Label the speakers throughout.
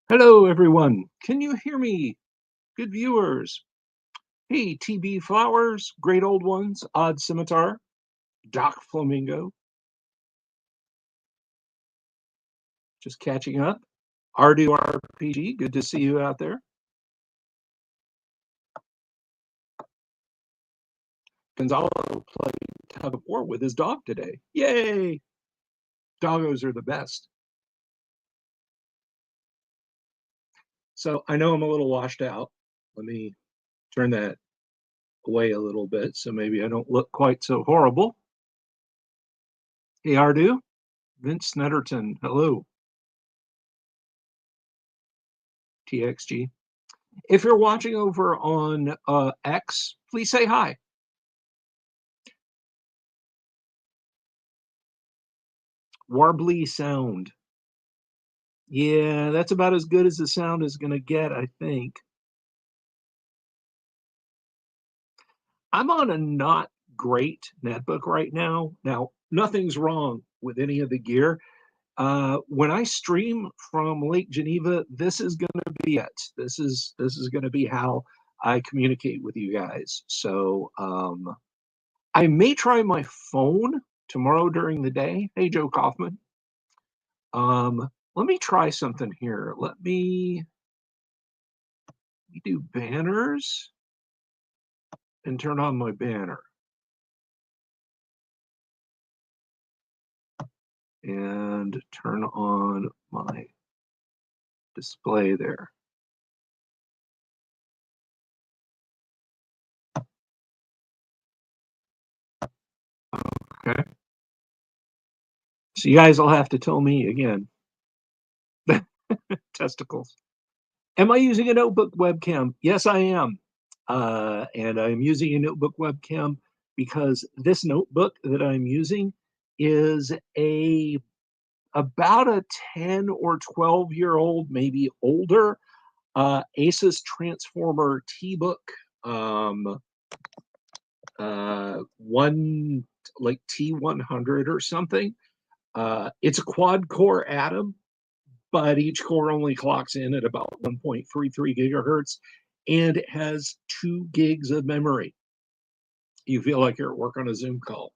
Speaker 1: Hello, everyone. Can you hear me? Good viewers. Hey, TB Flowers, Great Old Ones, Odd Scimitar, Doc Flamingo, just catching up. Ardu RPG, good to see you out there. Gonzalo played tug of war with his dog today. Yay! Doggos are the best. So I know I'm a little washed out. Let me turn that away a little bit so maybe I don't look quite so horrible. Hey, Ardu, Vince Snetterton, hello. TXG. If you're watching over on X, please say hi. Warbly sound. Yeah, that's about as good as the sound is going to get, I think. I'm on a not great netbook right now. Now, nothing's wrong with any of the gear. When I stream from Lake Geneva, this is going to be it. This is going to be how I communicate with you guys. So I may try my phone tomorrow during the day. Hey, Joe Kaufman. Let me try something here. Let me do banners and turn on my banner. And turn on my display there. Okay. So you guys will have to tell me again. Testicles. Am I using a notebook webcam? Yes, I am. And I'm using a notebook webcam because this notebook that I'm using is about a 10 or 12-year-old, maybe older, Asus Transformer T-Book, one like T100 or something. It's a quad core Atom, but each core only clocks in at about 1.33 gigahertz, and it has 2 gigs of memory. You feel like you're at work on a Zoom call.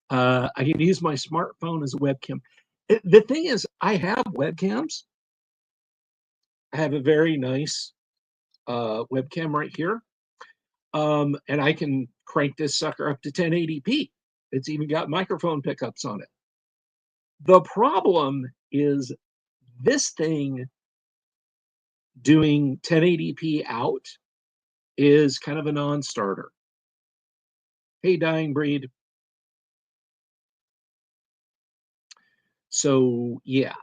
Speaker 1: I can use my smartphone as a webcam. The thing is, I have webcams. I have a very nice webcam right here. And I can crank this sucker up to 1080p. It's even got microphone pickups on it. The problem is this thing doing 1080p out is kind of a non-starter. Hey, Dying Breed. So, yeah.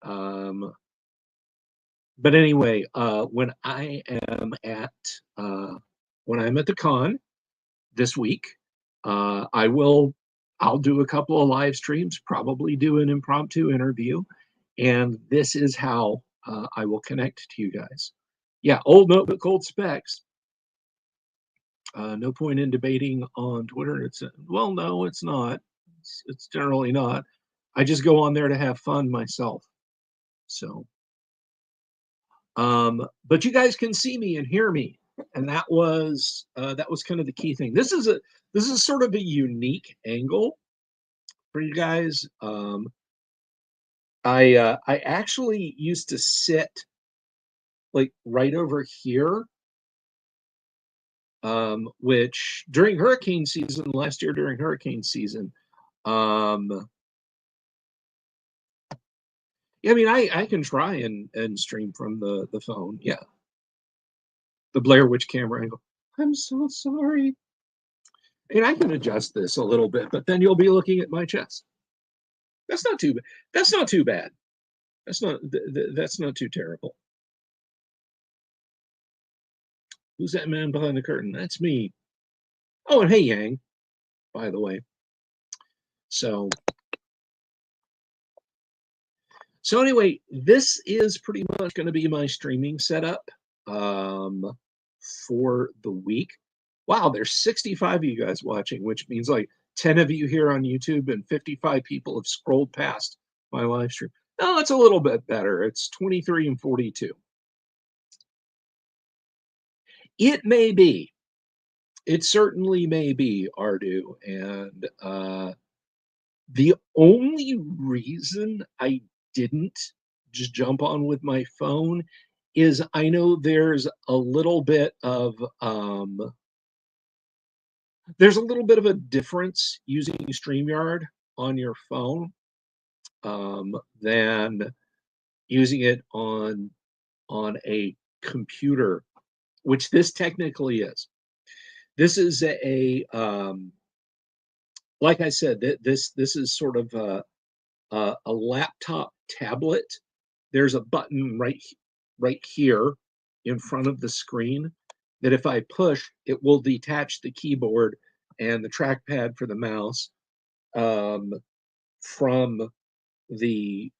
Speaker 1: But anyway, when I'm at the con this week, I'll do a couple of live streams, probably do an impromptu interview, and this is how I will connect to you guys. Yeah, old notebook, old specs. No point in debating on Twitter. Well, no, it's not. It's generally not. I just go on there to have fun myself. So, but you guys can see me and hear me, and that was kind of the key thing. This is sort of a unique angle for you guys. I actually used to sit like right over here, which during hurricane season last year, during hurricane season, yeah, I mean, I can try and stream from the phone. Yeah, the Blair Witch camera angle. I'm so sorry. And I can adjust this a little bit, but then you'll be looking at my chest. That's not too bad. That's not too bad. That's not too terrible. Who's that man behind the curtain? That's me. Oh, and hey, Yang, by the way. So anyway, this is pretty much going to be my streaming setup for the week. Wow, there's 65 of you guys watching, which means like 10 of you here on YouTube and 55 people have scrolled past my live stream. No, it's a little bit better. It's 23 and 42. It may be. It certainly may be, Ardu. And the only reason I didn't just jump on with my phone is I know there's a little bit of a difference using StreamYard on your phone than using it on a computer, which this technically is. This is like I said, this is sort of a laptop tablet. There's a button right here in front of the screen that if I push, it will detach the keyboard and the trackpad for the mouse um, from the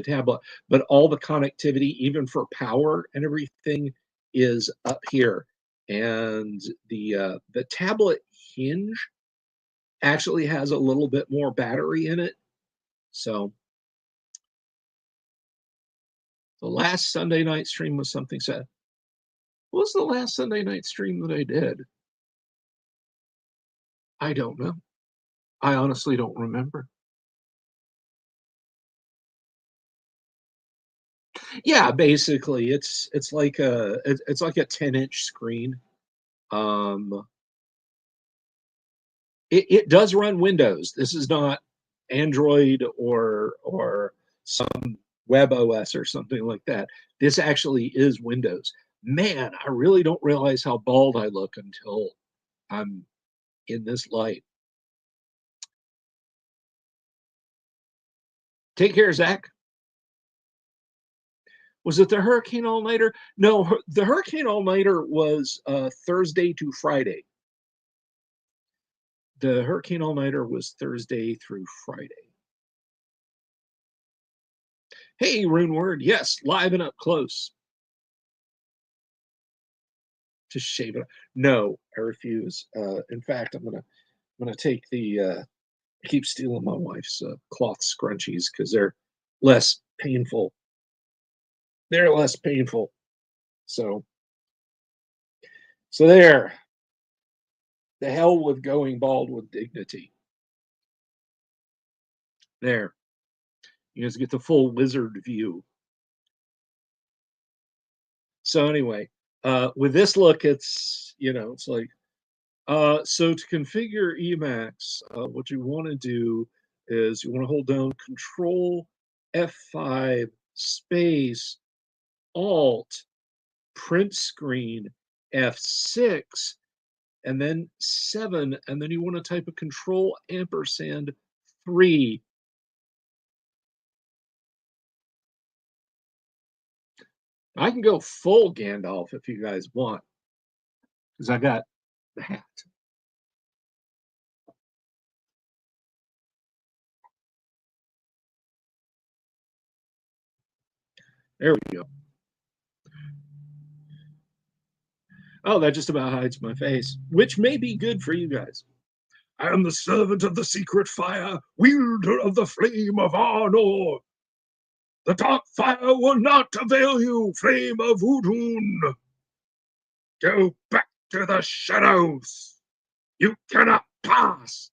Speaker 1: tablet. But all the connectivity, even for power and everything, is up here. And the tablet hinge actually has a little bit more battery in it. So the last Sunday night stream was something said. What was the last Sunday night stream that I did? I don't know. I honestly don't remember. Yeah, basically, it's like a 10-inch screen. Um, it does run Windows. This is not Android or some web OS or something like that. This actually is Windows. Man, I really don't realize how bald I look until I'm in this light. Take care, Zach. Was it the Hurricane All Nighter? No, the Hurricane All Nighter was Thursday to Friday. The Hurricane All Nighter was Thursday through Friday. Hey, Rune Word. Yes, live and up close. To shave it. No, I refuse. In fact, I'm gonna take I keep stealing my wife's cloth scrunchies because they're less painful. They're less painful. So there. The hell with going bald with dignity. There. You guys get the full wizard view. So anyway, with this look, it's like, so to configure Emacs, what you want to do is you want to hold down Control F5 space Alt print screen F6 and then 7, and then you want to type a Control ampersand 3. I can go full Gandalf if you guys want, because I got the hat. There we go. Oh, that just about hides my face, which may be good for you guys. I am the servant of the secret fire, wielder of the flame of Arnor. The dark fire will not avail you, flame of Udun. Go back to the shadows. You cannot pass.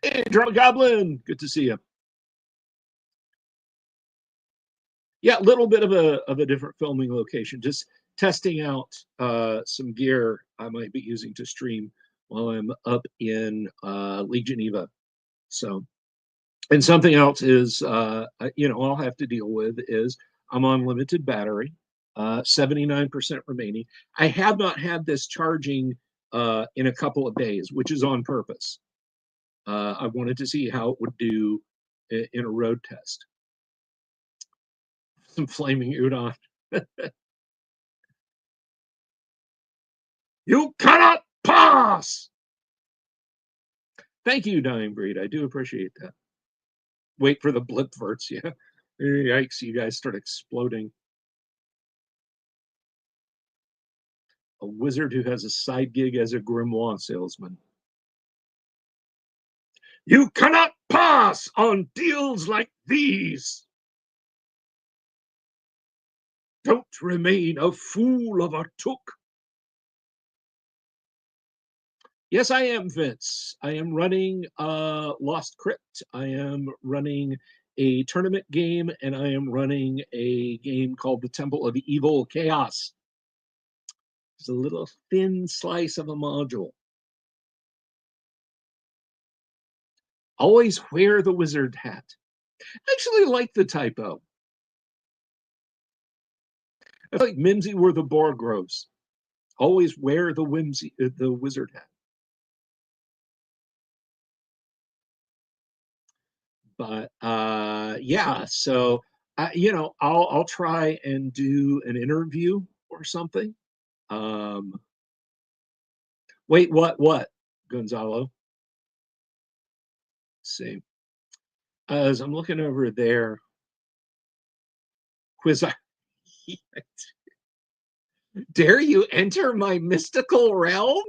Speaker 1: Hey, Drama Goblin, good to see you. Yeah, a little bit of a different filming location. Just testing out some gear I might be using to stream while I'm up in Lake Geneva. So, and something else is, I'll have to deal with is I'm on limited battery, 79% remaining. I have not had this charging in a couple of days, which is on purpose. I wanted to see how it would do in a road test. Some flaming udon. You cannot pass. Thank you, Dying Breed. I do appreciate that. Wait for the blip verts. Yeah. Yikes, you guys start exploding. A wizard who has a side gig as a grimoire salesman. You cannot Pass on deals like these. Don't remain a fool of a took. Yes, I am, Vince. I am running Lost Crypt. I am running a tournament game, and I am running a game called the Temple of Evil Chaos. It's a little thin slice of a module. Always wear the wizard hat. I actually like the typo. I feel like Mimsy were the Borgros. Always wear the wizard hat. But yeah, so I'll try and do an interview or something. Um, wait, what, Gonzalo? Let's see, as I'm looking over there, quiz. Dare you enter my mystical realm?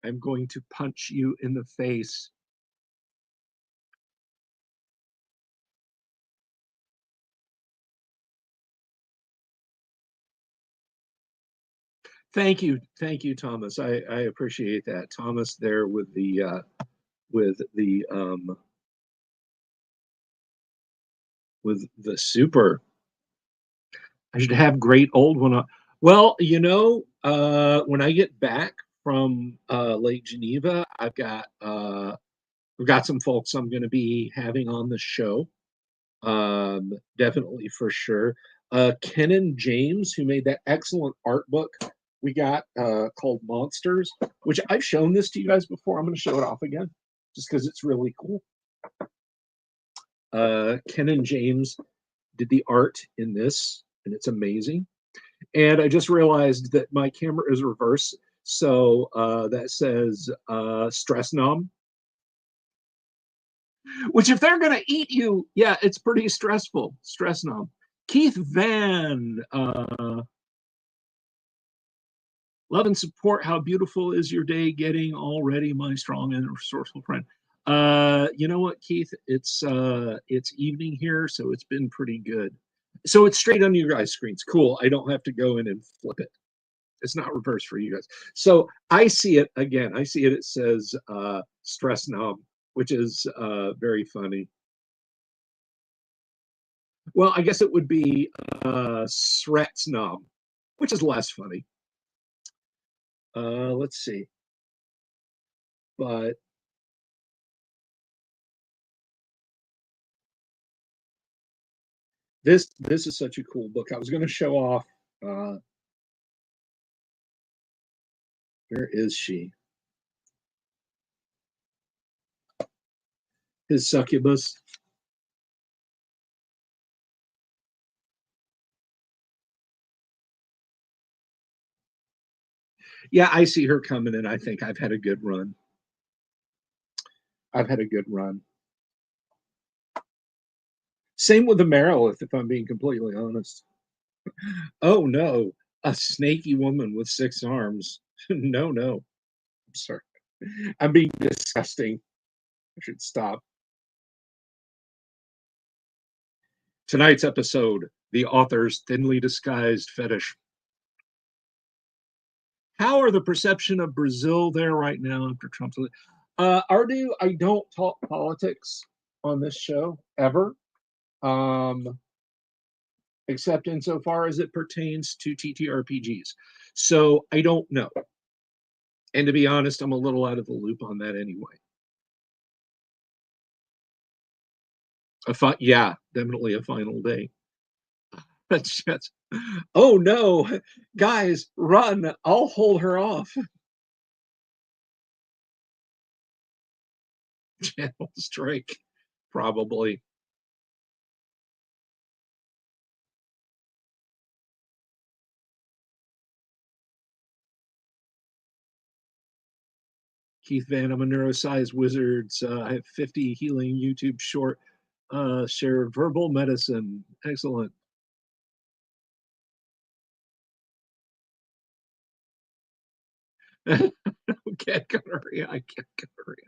Speaker 1: I'm going to punch you in the face. Thank you, Thomas. I appreciate that, Thomas. There with the um, with the super. I should have great old one. Well, when I get back from Lake Geneva, I've got some folks I'm going to be having on the show. Definitely for sure. Ken and James, who made that excellent art book we got called Monsters, which I've shown this to you guys before. I'm going to show it off again just because it's really cool. Ken and James did the art in this, and it's amazing. And I just realized that my camera is reversed. So that says stress nom, which if they're going to eat you, yeah, it's pretty stressful. Stress nom. Keith Van, love and support. How beautiful is your day getting already, my strong and resourceful friend? You know what, Keith? It's evening here, so it's been pretty good. So it's straight on your guys' screens. Cool. I don't have to go in and flip it. It's not reversed for you guys. So I see it again. I see it. It says stress knob, which is very funny. Well, I guess it would be Srets knob, which is less funny. Let's see. But this is such a cool book. I was going to show off. Where is she? His succubus. Yeah, I see her coming in. I think I've had a good run. I've had a good run. Same with the Merilith, if I'm being completely honest. Oh no, a snaky woman with 6 arms. No, no. I'm sorry. I'm being disgusting. I should stop. Tonight's episode, the author's thinly disguised fetish. How are the perception of Brazil there right now after Trump's? Ardu, I don't talk politics on this show ever, except insofar as it pertains to TTRPGs. So I don't know. And to be honest, I'm a little out of the loop on that anyway. Yeah, definitely a final day. That's just, oh no, guys, run! I'll hold her off. Channel strike, probably. Keith Van, I'm a neuroscience wizard. I have 50 healing YouTube short. Share verbal medicine. Excellent. cat gonorrhea. I cat gonorrhea.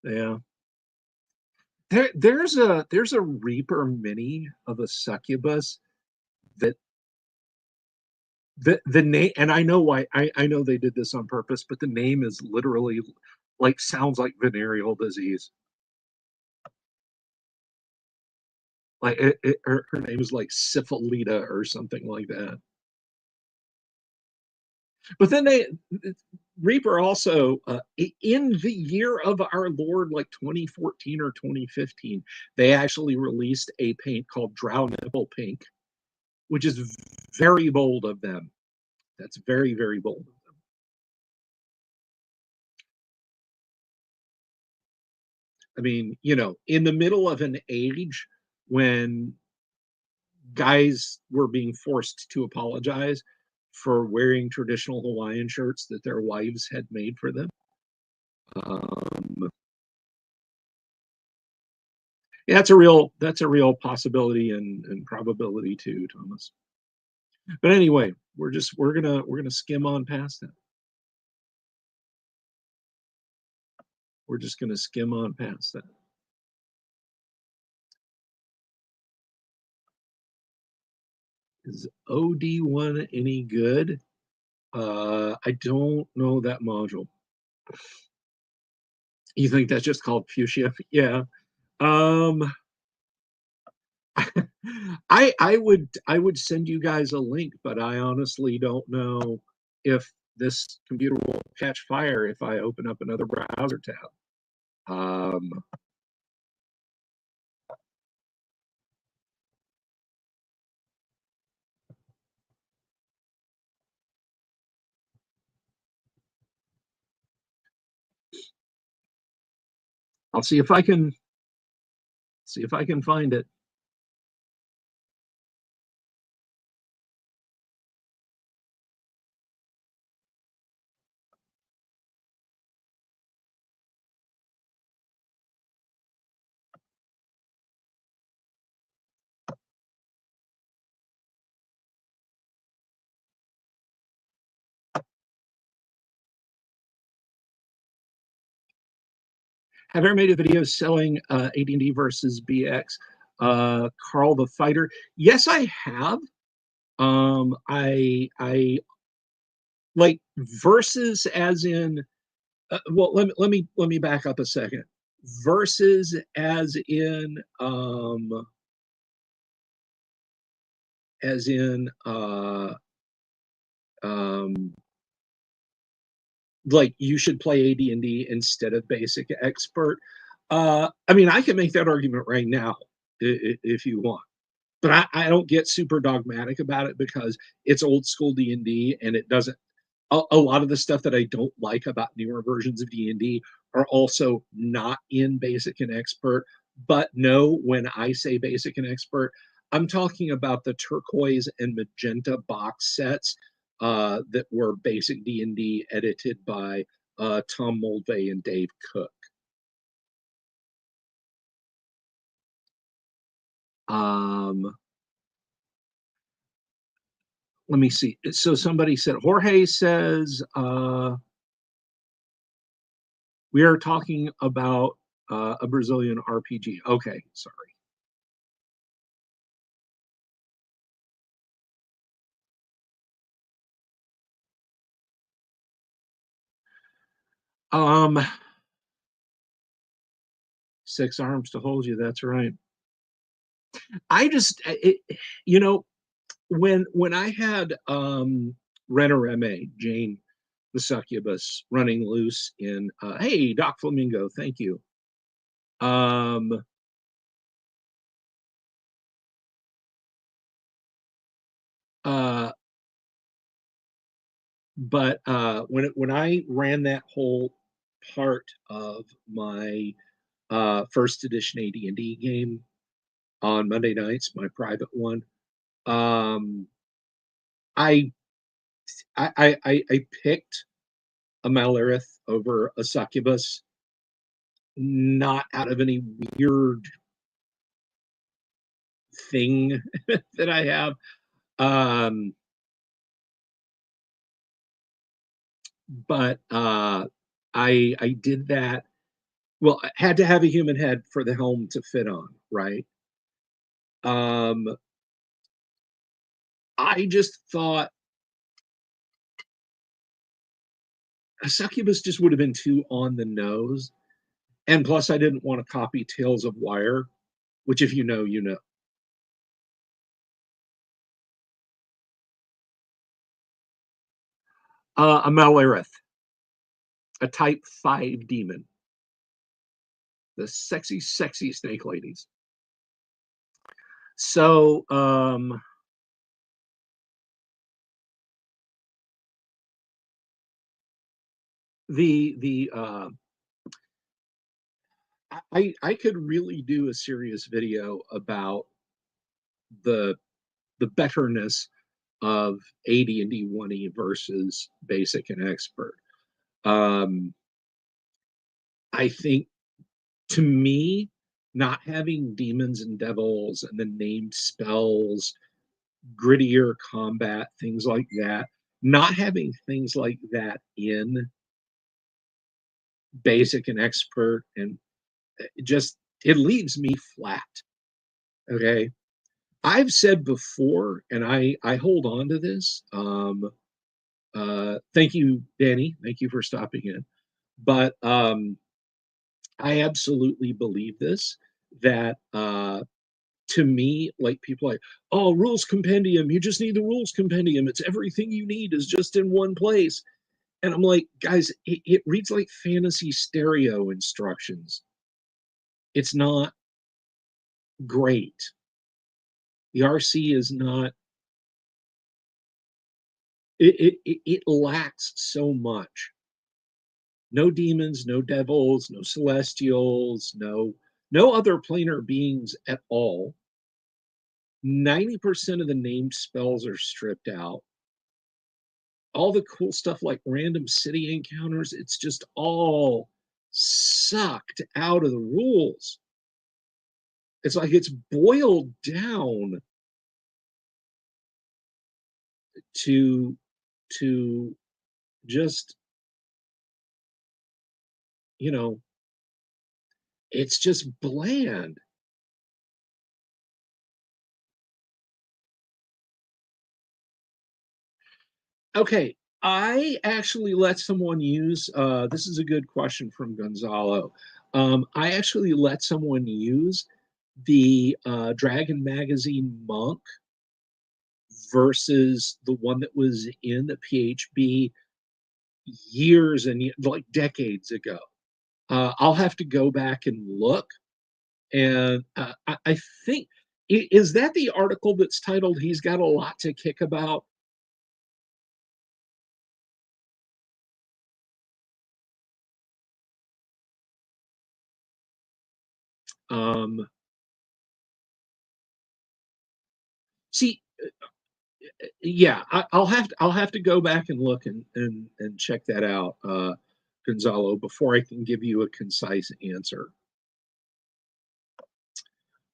Speaker 1: Yeah. There's a Reaper mini of a succubus that the name, and I know why, I know they did this on purpose, but the name is literally like sounds like venereal disease. Like her name is like Syphilita or something like that. But then Reaper also in the year of our Lord, like 2014 or 2015, they actually released a paint called Drow Nipple Pink, which is very bold of them. That's very, very bold of them. I mean, in the middle of an age when guys were being forced to apologize for wearing traditional Hawaiian shirts that their wives had made for them. Um, yeah, that's a real possibility and probability too, Thomas. But anyway, we're gonna skim on past that. We're just gonna skim on past that. Is OD1 any good? I don't know that module. You think that's just called fuchsia? Yeah. Um, I would send you guys a link, but I honestly don't know if this computer will catch fire if I open up another browser tab. Um, I'll see if I can find it. Have you ever made a video selling AD&D versus BX? Carl the Fighter. Yes, I have. I like versus as in well, let me back up a second. Versus as in um like you should play AD&D instead of basic expert. I mean, I can make that argument right now if you want, but I don't get super dogmatic about it because it's old school D&D and it doesn't. A lot of the stuff that I don't like about newer versions of D&D are also not in basic and expert. But no, when I say basic and expert, I'm talking about the turquoise and magenta box sets that were basic D&D edited by Tom Moldvay and Dave Cook. Um, Let me see. So somebody said, Jorge says, we are talking about a Brazilian RPG. Okay, sorry. Um, 6 arms to hold you. That's right. I just, you know, when I had Renereme, Jane the succubus, running loose in, hey, Doc Flamingo, thank you. Um, uh, but when I ran that whole part of my first edition AD&D game on Monday nights, my private one, um, I, I picked a Malirith over a succubus, not out of any weird thing that I have. Um, but I did that. Well, I had to have a human head for the helm to fit on, right? Um, I just thought a succubus just would have been too on the nose. And plus, I didn't want to copy Tales of Wire, which, if you know, you know. A Malirith, a type 5 demon, the sexy, sexy snake ladies. So, the I could really do a serious video about the the betterness of AD&D 1E versus basic and expert. Um, I think, to me, not having demons and devils and the named spells, grittier combat, things like that, not having things like that in basic and expert, and it leaves me flat. Okay. I've said before, and I hold on to this. Thank you, Danny. Thank you for stopping in. But I absolutely believe this, that to me, like, people like, oh, rules compendium, you just need the rules compendium. It's everything you need is just in one place. And I'm like, guys, it reads like fantasy stereo instructions. It's not great. The RC is not, it lacks so much. No demons, no devils, no celestials, no other planar beings at all. 90% of the named spells are stripped out. All the cool stuff like random city encounters, it's just all sucked out of the rules. It's like it's boiled down to to just, you know, it's just bland. Okay, I actually let someone use, this is a good question from Gonzalo. I actually let someone use the Dragon Magazine Monk versus the one that was in the PHB years and like decades ago. I'll have to go back and look. And I think, is that the article that's titled "He's Got a Lot to Kick About"? Um, see, yeah, I'll have to go back and look and check that out, Gonzalo, before I can give you a concise answer.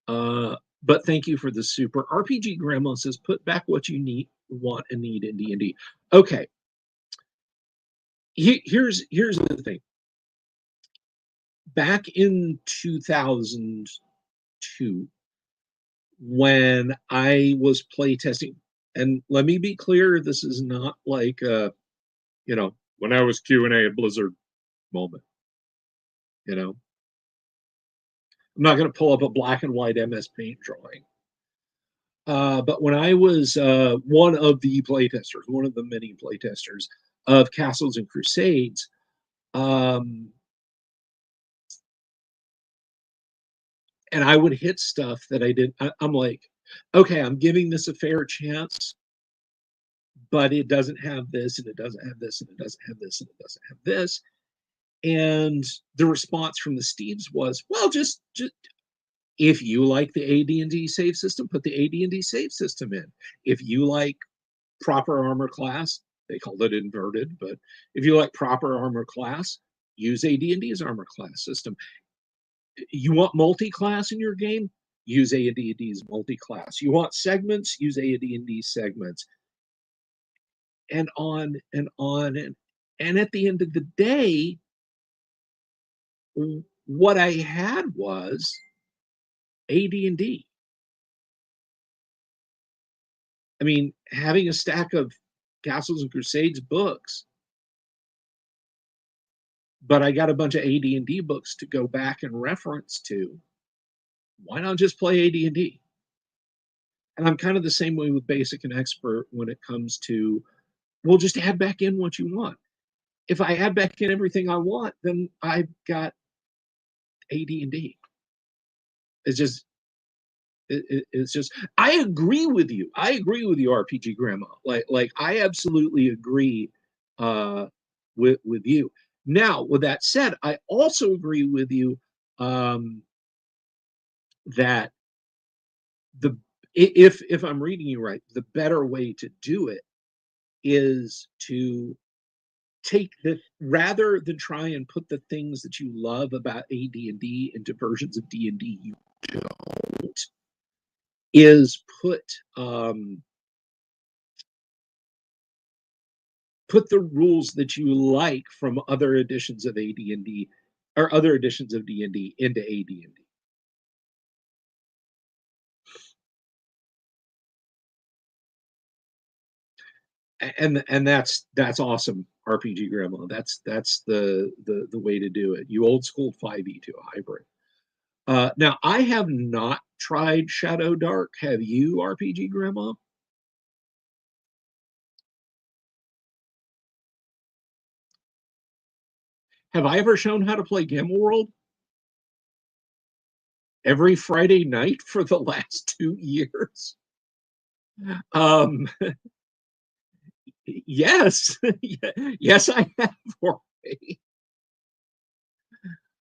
Speaker 1: Uh, but thank you for the super. RPG Grandma says, "Put back what you need, want, and need in D&D." Okay, here's the thing. Back in 2002, when I was playtesting, and let me be clear, this is not like when I was Q&A at Blizzard moment. I'm not going to pull up a black and white MS Paint drawing. But when I was one of the playtesters, one of the many playtesters of Castles and Crusades, and I would hit stuff that I did. I'm like, okay, I'm giving this a fair chance, but it doesn't have this, and it doesn't have this, and it doesn't have this, and it doesn't have this. And the response from the Steves was, well, just if you like the AD&D save system, put the AD&D save system in. If you like proper armor class, they called it inverted, but if you like proper armor class, use AD&D's armor class system. You want multi-class in your game? use AD&D's multi-class. You want segments, use AD&D segments, and on and on. And at the end of the day, what I had was AD&D. I mean, having a stack of Castles and Crusades books, but I got a bunch of AD&D books to go back and reference to. Why not just play AD&D? And I'm kind of the same way with basic and expert when it comes to, well, just add back in what you want. If I add back in everything I want, then I've got AD&D. It's just, it's just. I agree with you. I agree with you, RPG Grandma. Like I absolutely agree with you. Now, with that said, I also agree with you that the if I'm reading you right, the better way to do it is to take the, rather than try and put the things that you love about AD&D into versions of D&D you don't, is put the rules that you like from other editions of AD&D or other editions of D&D into AD&D. And that's awesome, RPG Grandma. That's the way to do it. You old school 5e to a hybrid. Now I have not tried Shadow Dark. Have you, RPG Grandma? Have I ever shown how to play Gamma World? Every Friday night for the last 2 years. Um, yes, yes, I have.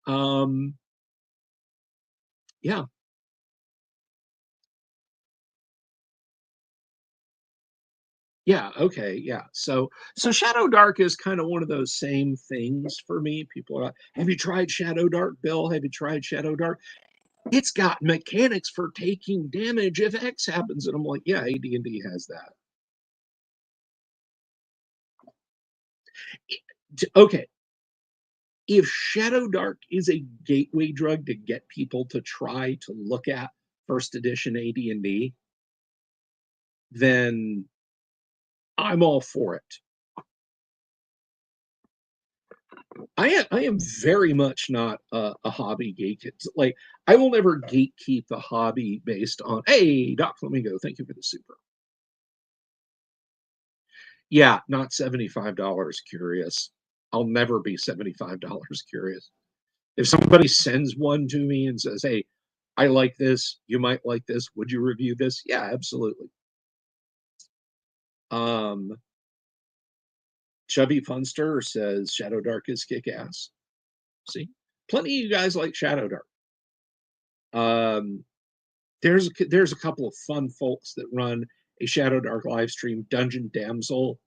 Speaker 1: Um, yeah, yeah, okay, yeah. So Shadow Dark is kind of one of those same things for me. People are like, have you tried Shadow Dark, Bill? Have you tried Shadow Dark? It's got mechanics for taking damage if X happens, and I'm like, yeah, AD&D has that. Okay, if Shadow Dark is a gateway drug to get people to try to look at first edition AD&D, then I'm all for it. I am very much not a hobby geek. It's like I will never gatekeep the hobby based on, hey, Doc Flamingo, thank you for the super. Yeah, not $75 curious. I'll never be $75 curious. If somebody sends one to me and says, hey, I like this, you might like this, would you review this? Yeah, absolutely. Chubby Funster says Shadow Dark is kick ass. See, plenty of you guys like Shadow Dark. There's a couple of fun folks that run a Shadow Dark live stream. Dungeon Damsel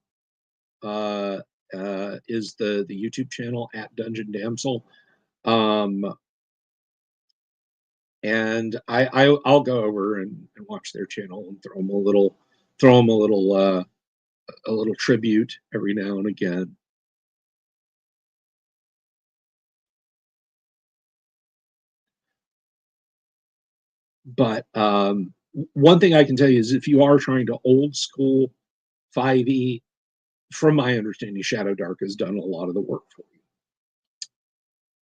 Speaker 1: is the YouTube channel at Dungeon Damsel, and I'll go over and watch their channel and throw them a little tribute every now and again. But one thing I can tell you is if you are trying to old school 5e, from my understanding, Shadow Dark has done a lot of the work for you.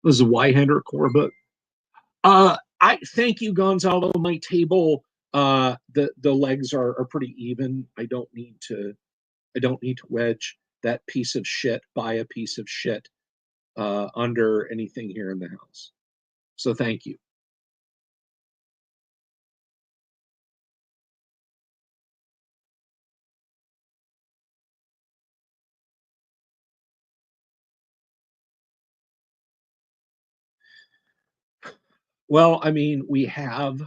Speaker 1: This is a Whitehander core book. I thank you, Gonzalo. My table, the legs are pretty even. I don't need to wedge that piece of shit by a piece of shit under anything here in the house. So thank you. Well, I mean, we have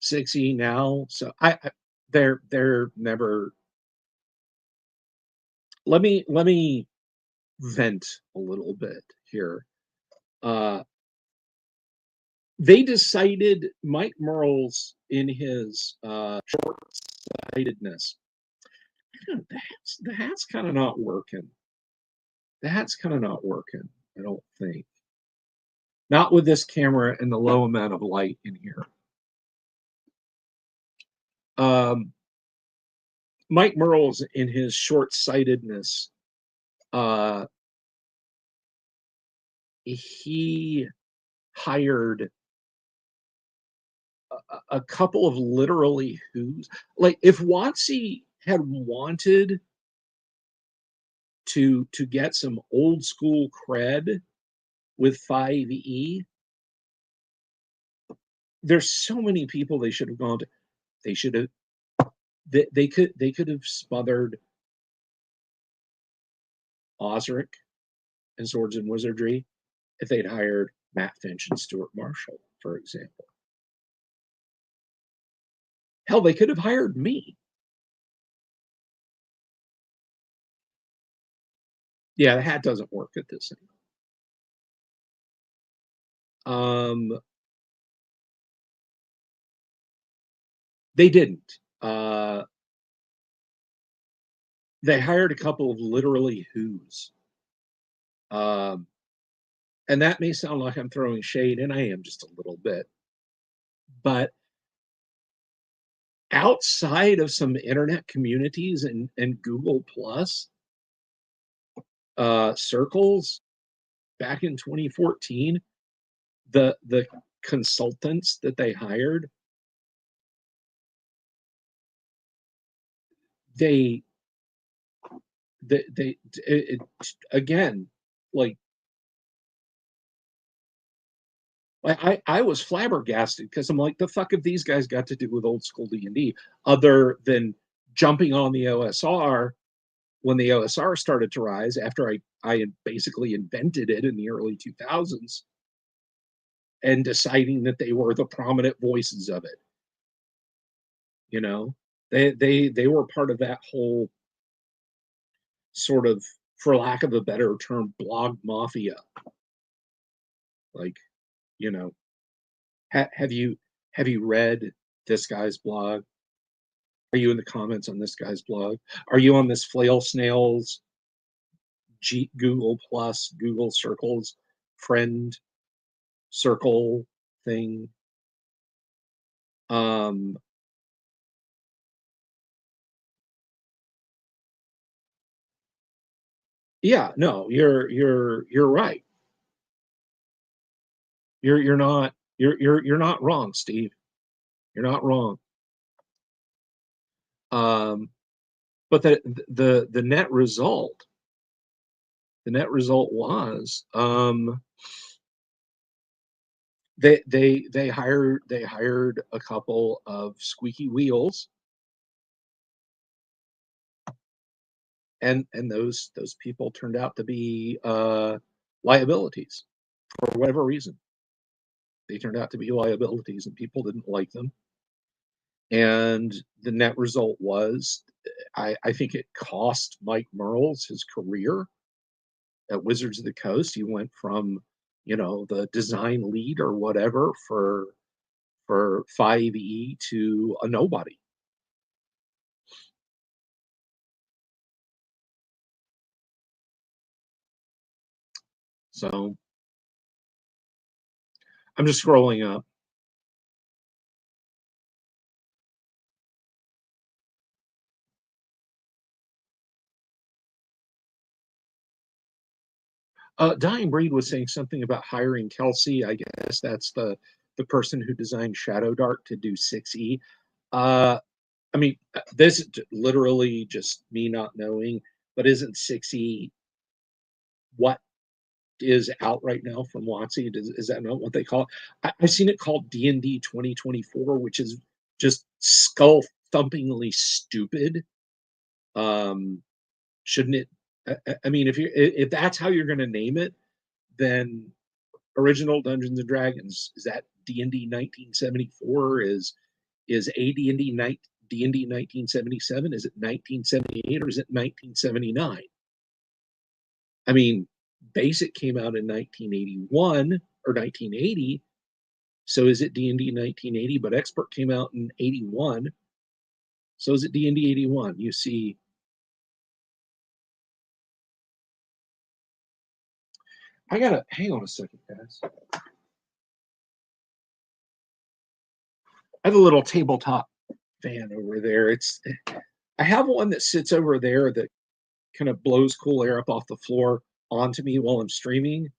Speaker 1: 6E now, so they're never. Let me vent a little bit here.
Speaker 2: they decided, Mike Merles, in his short-sightedness, the hat's kind of not working. The hat's kind of not working, I don't think. Not with this camera and the low amount of light in here. Mike Merles, in his short-sightedness, he hired a couple of literally who's. Like, if WotC had wanted to get some old school cred with 5e, there's so many people they should have gone to. They should have. They could have smothered Osric and Swords and Wizardry if they'd hired Matt Finch and Stuart Marshall, for example. Hell, they could have hired me. Yeah, the hat doesn't work at this angle. They didn't. They hired a couple of literally who's. And that may sound like I'm throwing shade, and I am just a little bit. But outside of some internet communities and Google Plus circles back in 2014, the consultants that they hired, they again, like I was flabbergasted because I'm like, the fuck have these guys got to do with old school D&D other than jumping on the OSR when the OSR started to rise after I had basically invented it in the early 2000s and deciding that they were the prominent voices of it. You know, they were part of that whole sort of, for lack of a better term, blog mafia. Like, you know, have you read this guy's blog? Are you in the comments on this guy's blog? Are you on this Flail Snails Google Plus, Google Circles friend circle thing? Yeah, no, you're right. You're not wrong, Steve. You're not wrong. But the net result was they hired a couple of squeaky wheels, and those people turned out to be liabilities for whatever reason. They turned out to be liabilities, and people didn't like them. And the net result was, I think it cost Mike Merles his career at Wizards of the Coast. He went from, the design lead or whatever for 5e to a nobody. So I'm just scrolling up. Dying Breed was saying something about hiring Kelsey. I guess that's the person who designed Shadow Dark to do 6e. I mean, this is literally just me not knowing, but isn't 6e what is out right now from WotC? Is that not what they call it? I've seen it called D&D 2024, which is just skull thumpingly stupid. Shouldn't it? I mean, if that's how you're going to name it, then original Dungeons and Dragons, is that D&D 1974? Is AD&D D&D 1977? Is it 1978 or is it 1979? I mean, Basic came out in 1981 or 1980, So is it D&D 1980? But Expert came out in 81. So is it D&D 81? You see, I gotta hang on a second, guys. I have a little tabletop fan over there. I have one that sits over there that kind of blows cool air up off the floor onto me while I'm streaming.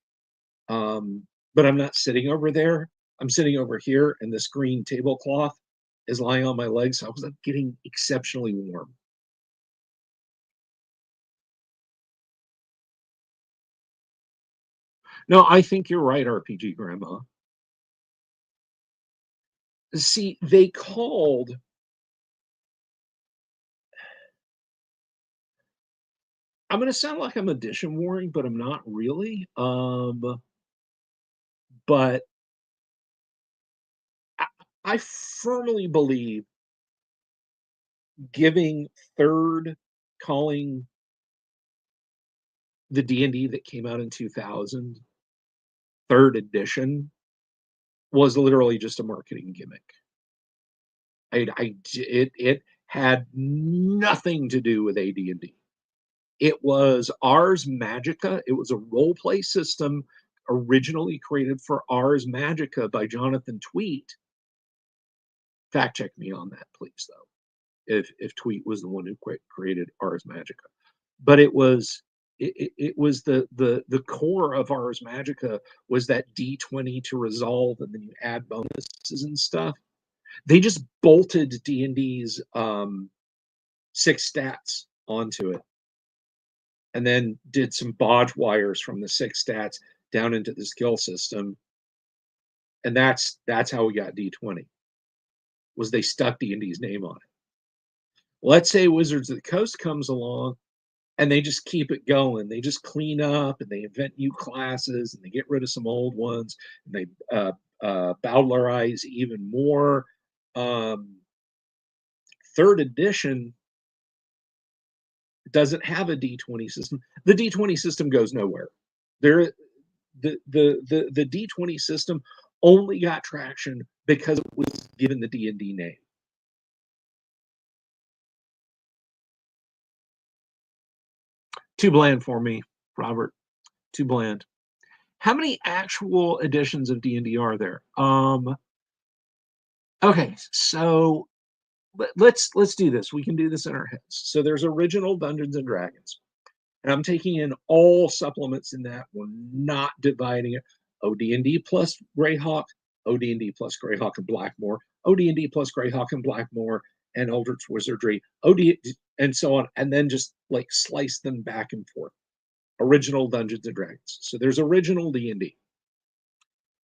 Speaker 2: But I'm not sitting over there. I'm sitting over here, and this green tablecloth is lying on my legs. So I was getting exceptionally warm. No, I think you're right, RPG Grandma. See, they called. I'm going to sound like I'm edition warring, but I'm not really. But I firmly believe giving third calling the D&D that came out in 2000 third edition was literally just a marketing gimmick. It had nothing to do with AD&D. It was Ars Magica. It was a role play system originally created for Ars Magica by Jonathan Tweet. Fact check me on that, please, though. If Tweet was the one who created Ars Magica, but it was the core of Ars Magica was that D20 to resolve, and then you add bonuses and stuff. They just bolted D&D's 6 stats onto it, and then did some bodge wires from the 6 stats down into the skill system, and that's how we got D20. Was they stuck D&D's name on it. Let's say Wizards of the Coast comes along and they just keep it going. They just clean up and they invent new classes and they get rid of some old ones and they bowdlerize even more. Third edition doesn't have a D20 system. The D20 system goes nowhere. The D20 system only got traction because it was given the D&D name. Too bland for me, Robert. Too bland. How many actual editions of D&D are there? Okay, so let's do this. We can do this in our heads. So there's original Dungeons and Dragons, and I'm taking in all supplements in that. We're not dividing it. OD&D plus Greyhawk, OD&D plus Greyhawk and Blackmore, OD&D plus Greyhawk and Blackmore, and Eldritch Wizardry, OD, and so on, and then just like slice them back and forth. Original Dungeons and Dragons. So there's original D&D.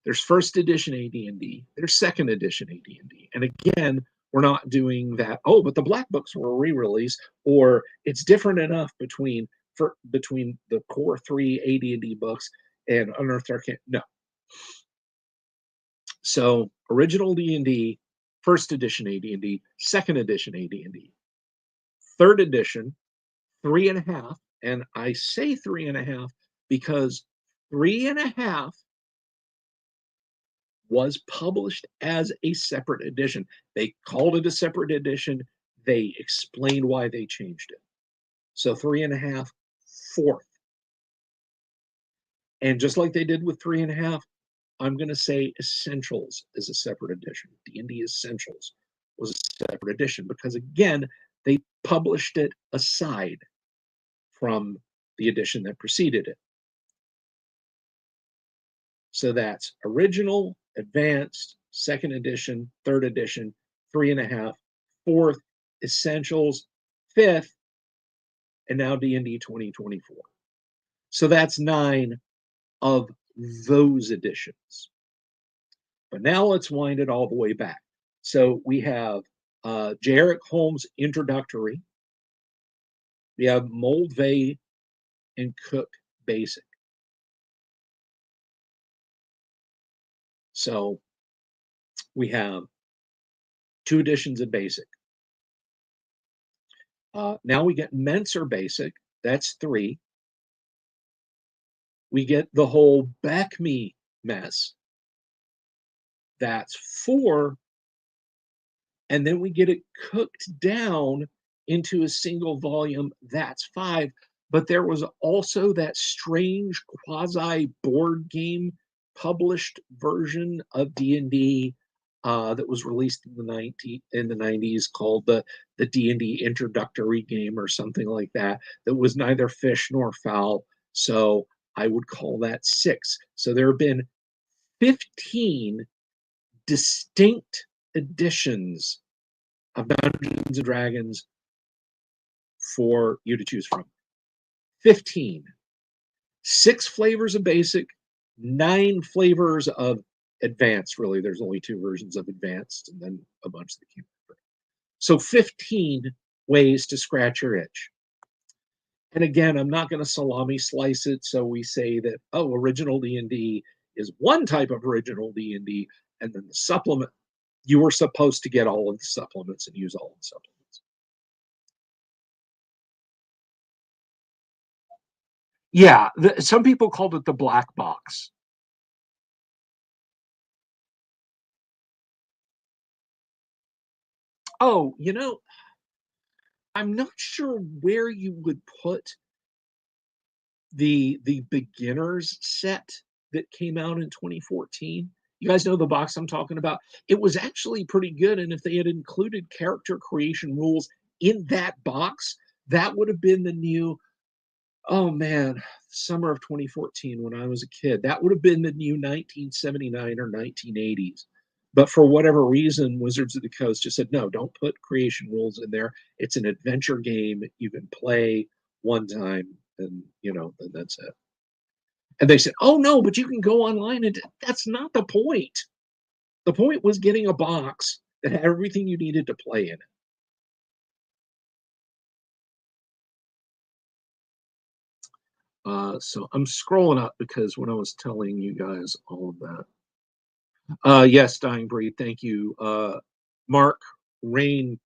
Speaker 2: There's first edition AD&D. There's second edition AD&D. And again, we're not doing that. Oh, but the Black Books were a re-release, or it's different enough between the core 3 AD&D books and Unearthed Arcana. No. So original D&D, first edition AD&D, second edition AD&D, third edition, 3.5. And I say 3.5 because 3.5 was published as a separate edition. They called it a separate edition. They explained why they changed it. So 3.5, fourth. And just like they did with 3.5, I'm going to say Essentials is a separate edition. D&D Essentials was a separate edition because, again, they published it aside from the edition that preceded it. So that's original, advanced, second edition, third edition, 3.5, fourth, essentials, fifth, and now D&D 2024. So that's 9 of those editions. But now let's wind it all the way back. So we have J.Eric Holmes Introductory. We have Moldvay and Cook Basic. So we have 2 editions of Basic. Now we get Menser Basic. That's 3. We get the whole BECME mess. That's 4. And then we get it cooked down into a single volume. That's 5. But there was also that strange quasi board game published version of D&D that was released in the 90s called the D&D introductory game or something like that, that was neither fish nor fowl. So I would call that 6. So there have been 15 distinct editions of Dungeons and Dragons for you to choose from. 15. 6 flavors of basic, 9 flavors of advanced. Really, there's only 2 versions of advanced and then a bunch that came after. So 15 ways to scratch your itch. And again, I'm not going to salami slice it. So we say that, oh, original D&D is one type of original D&D, and then the supplement, you were supposed to get all of the supplements and use all of the supplements.
Speaker 1: Yeah, some people called it the black box.
Speaker 2: Oh, I'm not sure where you would put the beginners set that came out in 2014. You guys know the box I'm talking about? It was actually pretty good, and if they had included character creation rules in that box, that would have been the new, oh man, summer of 2014 when I was a kid. That would have been the new 1979 or 1980s. But for whatever reason, Wizards of the Coast just said, no, don't put creation rules in there. It's an adventure game you can play one time, and that's it. And they said, oh no, but you can go online, and that's not the point. The point was getting a box that had everything you needed to play in it.
Speaker 1: So I'm scrolling up because when I was telling you guys all of that. Yes, Dying Breed, thank you. Mark, Rain,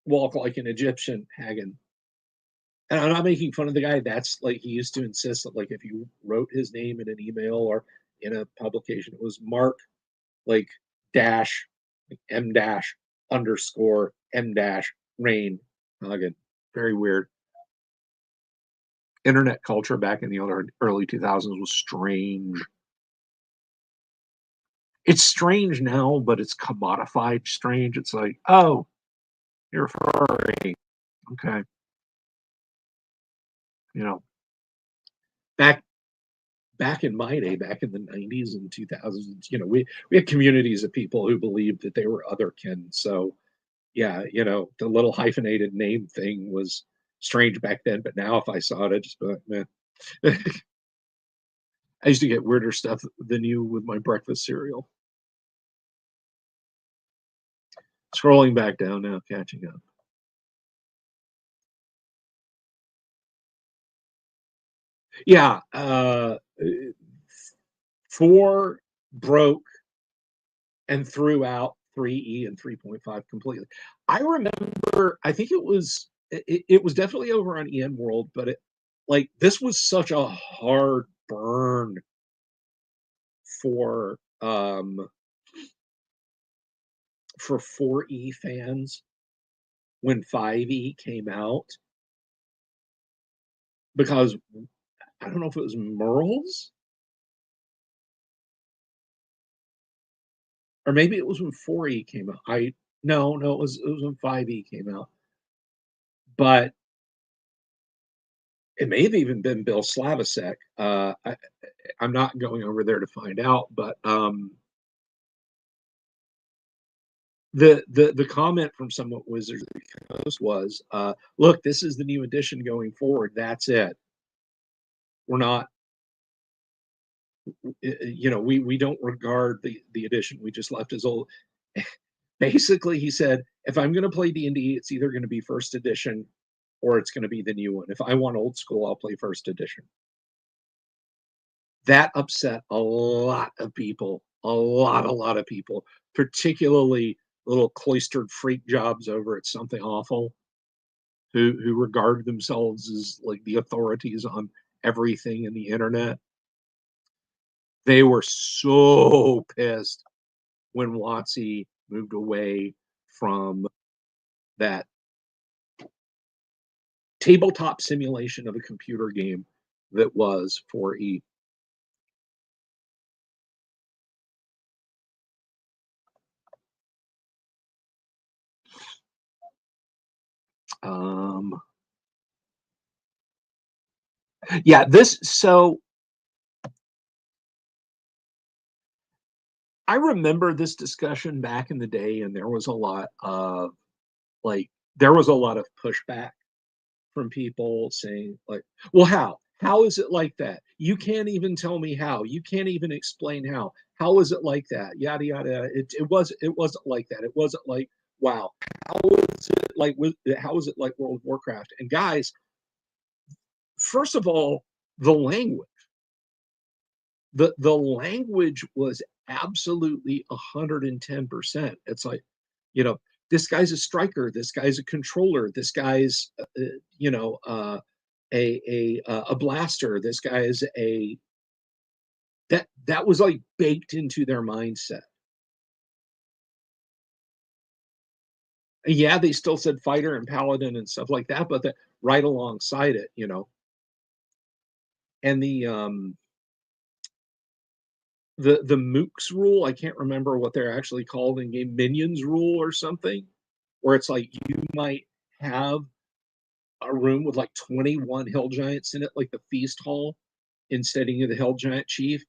Speaker 2: Walk like an Egyptian, Hagen. And I'm not making fun of the guy. That's like, he used to insist that, like, if you wrote his name in an email or in a publication, it was Mark, like, dash, like, M dash underscore M dash Rain Hagen.
Speaker 1: very weird. Internet culture back in the early 2000s was strange. It's strange now, but it's commodified strange. It's like, oh, you're furry. Okay. You know,
Speaker 2: Back in my day, back in the 90s and 2000s, we had communities of people who believed that they were otherkin. So yeah, the little hyphenated name thing was strange back then, but now if I saw it, I'd just be like, man.
Speaker 1: I used to get weirder stuff than you with my breakfast cereal. Scrolling back down now, catching up.
Speaker 2: Yeah, 4 broke and threw out 3E and 3.5 completely. I remember, I think it was definitely over on EN World, but this was such a hard burn for 4E fans when 5E came out, because I don't know if it was Merle's, or maybe it was when 4E came out. No, it was when 5E came out. But it may have even been Bill Slavisek. I'm not going over there to find out, but the comment from somewhat Wizards of the Coast was, look, this is the new edition going forward. That's it. We're not, we don't regard the edition we just left as old. Basically, he said, if I'm going to play D&D, it's either going to be first edition or it's going to be the new one. If I want old school, I'll play first edition. That upset a lot of people, a lot of people, particularly little cloistered freak jobs over at Something Awful, who regard themselves as like the authorities on everything in the internet. They were so pissed when WotC moved away from that tabletop simulation of a computer game that was 4E. Yeah, so I remember this discussion back in the day, and there was a lot of pushback from people saying, like, well, how is it like that? You can't even tell me how. You can't even explain how is it like that? Yada yada. It wasn't like that. It wasn't like, wow, how is it like how is it like World of Warcraft? And guys, first of all, the language. The language was absolutely 110%. It's like, you know, this guy's a striker, this guy's a controller, this guy's you know, a blaster, this guy's a that was like baked into their mindset. Yeah, they still said fighter and paladin and stuff like that, but right alongside it, you know. And the mooks rule, I can't remember what they're actually called in game, minions rule or something, where it's like you might have a room with like 21 hill giants in it, like the feast hall, instead of the hill giant chief.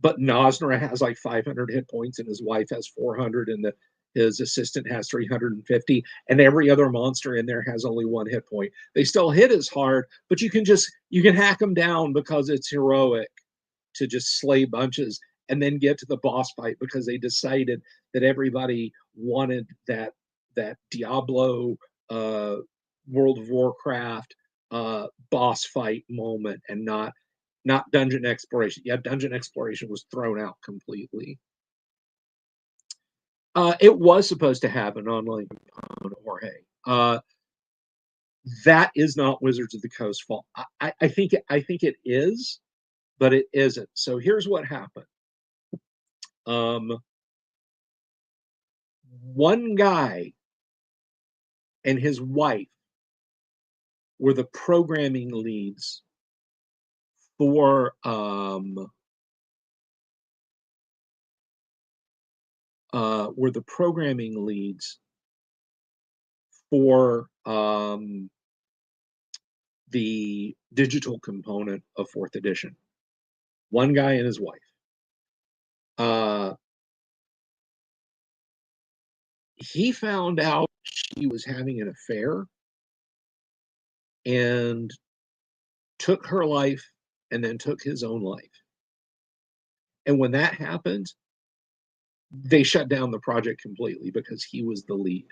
Speaker 2: But Nosnra has like 500 hit points, and his wife has 400, and his assistant has 350, and every other monster in there has only 1 hit point. They still hit as hard, but you can hack them down because it's heroic to just slay bunches and then get to the boss fight, because they decided that everybody wanted that Diablo, World of Warcraft boss fight moment, and not dungeon exploration. Yeah, dungeon exploration was thrown out completely. It was supposed to have an online component, Jorge. That is not Wizards of the Coast fault. I think it is, but it isn't. So here's what happened. One guy and his wife were the programming leads for the digital component of 4th edition. One guy and his wife. He found out she was having an affair and took her life and then took his own life. And when that happened, they shut down the project completely because he was the lead.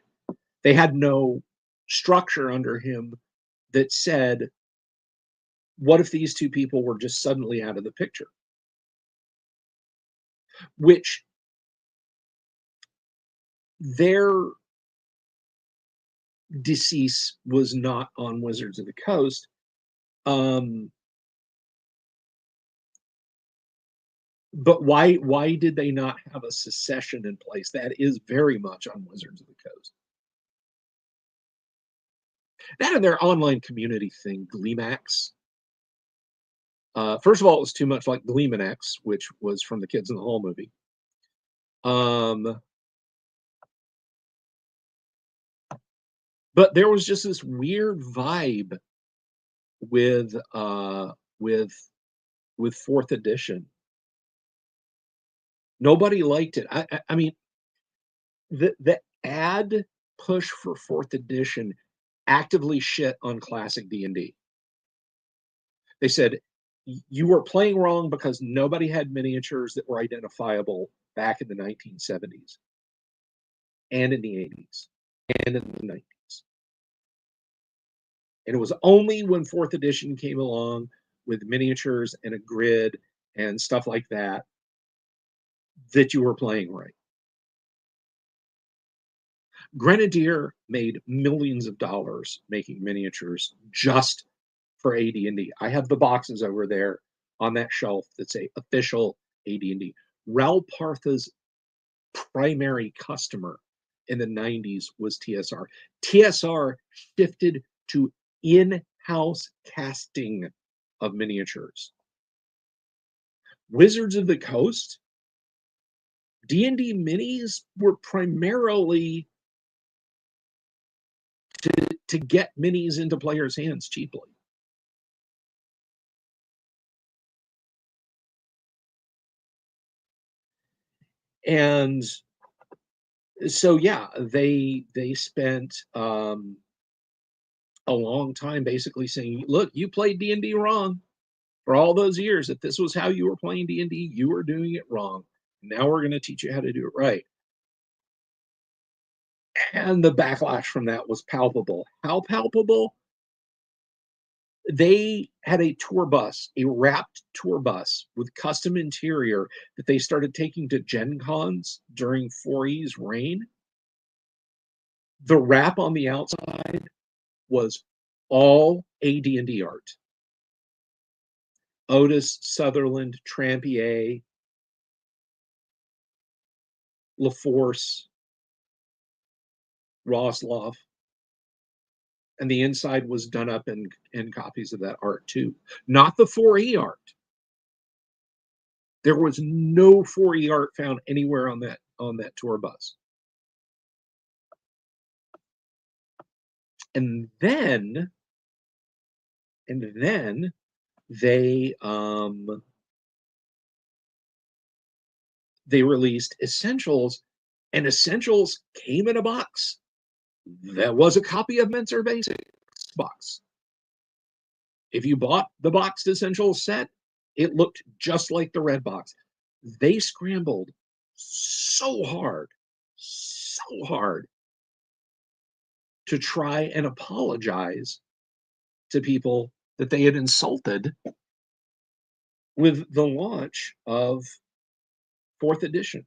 Speaker 2: They had no structure under him that said, what if these two people were just suddenly out of the picture? Which their decease was not on Wizards of the Coast. But why did they not have a secession in place? That is very much on Wizards of the Coast. That and their online community thing, Gleemax. First of all, it was too much like Gleemanex, which was from the Kids in the Hall movie. But there was just this weird vibe with 4th edition. Nobody liked it. I mean, the ad push for 4th edition actively shit on classic D&D. They said you were playing wrong because nobody had miniatures that were identifiable back in the 1970s and in the 80s and in the 90s. And it was only when 4th edition came along with miniatures and a grid and stuff like that that you were playing right. Grenadier made millions of dollars making miniatures just for AD&D. I have the boxes over there on that shelf that's a official AD&D. Ral Partha's primary customer in the 90s was TSR. TSR shifted to in-house casting of miniatures. Wizards of the Coast, D&D minis were primarily to get minis into players' hands cheaply. And so yeah, they spent a long time basically saying, look, you played D&D wrong for all those years. If this was how you were playing D&D, you were doing it wrong. Now we're going to teach you how to do it right. And the backlash from that was palpable. How palpable? They had a tour bus, a wrapped tour bus with custom interior that they started taking to Gen Cons during 4E's reign. The wrap on the outside was all AD&D art. Otis, Sutherland, Trampier, LaForce, Rosloff, and the inside was done up in copies of that art too. Not the 4E art. There was no 4E art found anywhere on that tour bus. And then they released Essentials, and Essentials came in a box. That was a copy of Mentor Basics box. If you bought the boxed Essentials set, it looked just like the red box. They scrambled so hard to try and apologize to people that they had insulted with the launch of 4th edition.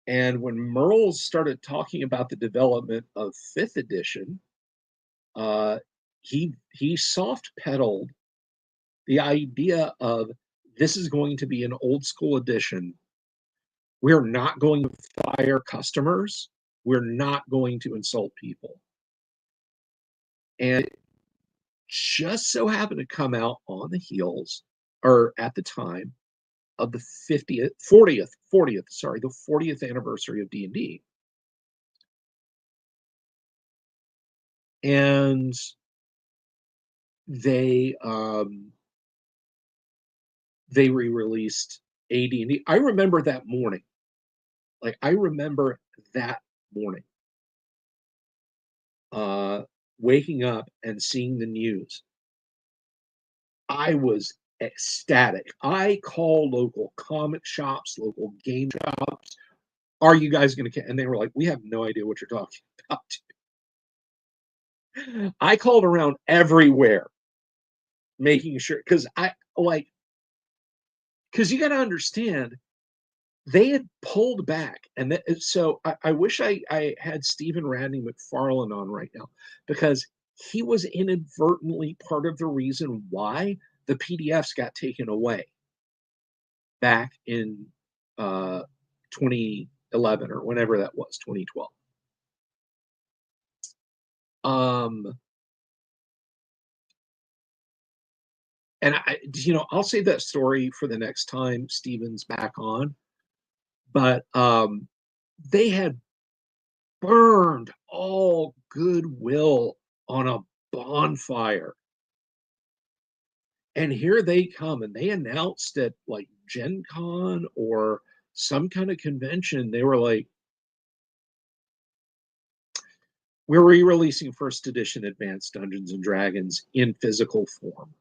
Speaker 2: And when Merle started talking about the development of 5th edition, he soft pedaled the idea of this is going to be an old school edition. We're not going to fire customers. We're not going to insult people. And it just so happened to come out on the heels, or at the time, of the 40th anniversary of D&D. And they re-released AD&D. I remember that morning. Like, I remember that morning. Waking up and seeing the news. I was ecstatic. I called local comic shops, local game shops. Are you guys going to? And they were like, we have no idea what you're talking about. I called around everywhere, making sure, because you got to understand, they had pulled back, and so I wish I had Stephen Radney McFarlane on right now, because he was inadvertently part of the reason why the PDFs got taken away back in 2011 or whenever that was, 2012. And I'll save that story for the next time Stephen's back on. But they had burned all goodwill on a bonfire. And here they come, and they announced at like Gen Con or some kind of convention, they were like, we're re-releasing 1st edition Advanced Dungeons and Dragons in physical form.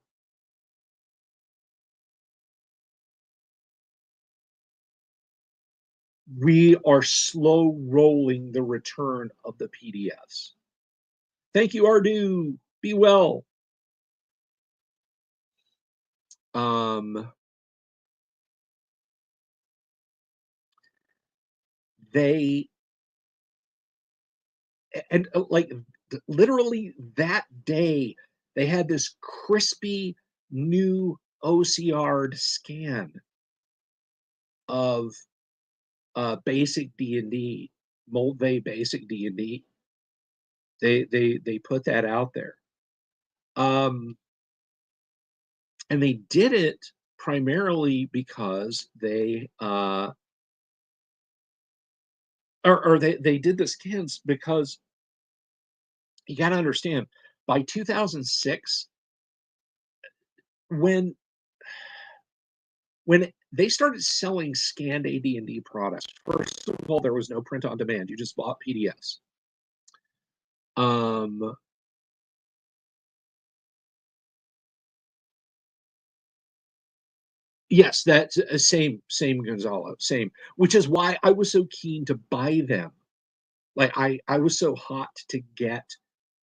Speaker 2: We are slow rolling the return of the PDFs. Thank you, Ardu. Be well. They, and like, literally that day, they had this crispy new OCR'd scan of basic D&D, Moldvay basic D&D. They put that out there. And they did it primarily because they they did the scans because you got to understand, by 2006, when they started selling scanned AD&D products, first of all, there was no print on demand. You just bought PDFs. Yes, that's same Gonzalo, same, which is why I was so keen to buy them. Like I was so hot to get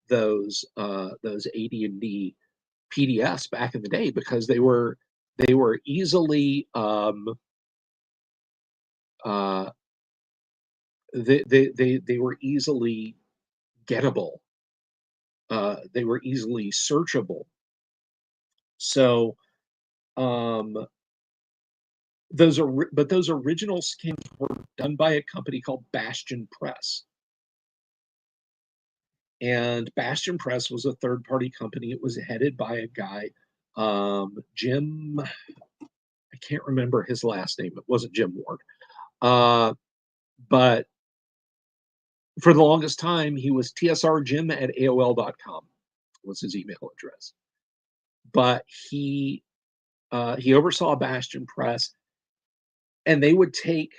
Speaker 2: those AD&D PDFs back in the day because they were easily they were easily gettable. They were easily searchable. So those original scans were done by a company called Bastion Press. And Bastion Press was a third-party company. It was headed by a guy, Jim, I can't remember his last name. It wasn't Jim Ward. But for the longest time, he was tsrjim@aol.com was his email address. But he oversaw Bastion Press, and they would take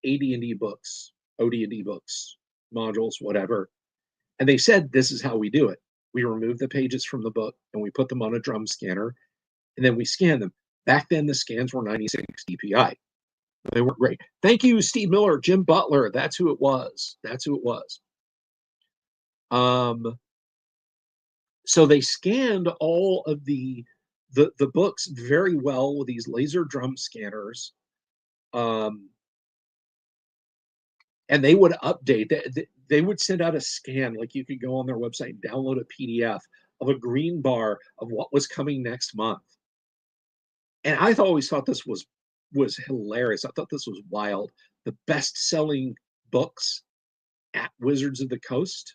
Speaker 2: AD&D books, OD&D books, modules, whatever, and they said, this is how we do it. We remove the pages from the book, and we put them on a drum scanner, and then we scan them. Back then, the scans were 96 dpi. They were great. Thank you, Steve Miller, Jim Butler. That's who it was. That's who it was. So they scanned all of the books very well with these laser drum scanners. And they would update. They would send out a scan, like you could go on their website and download a PDF of a green bar of what was coming next month. And I always thought this was hilarious. I thought this was wild. The best-selling books at Wizards of the Coast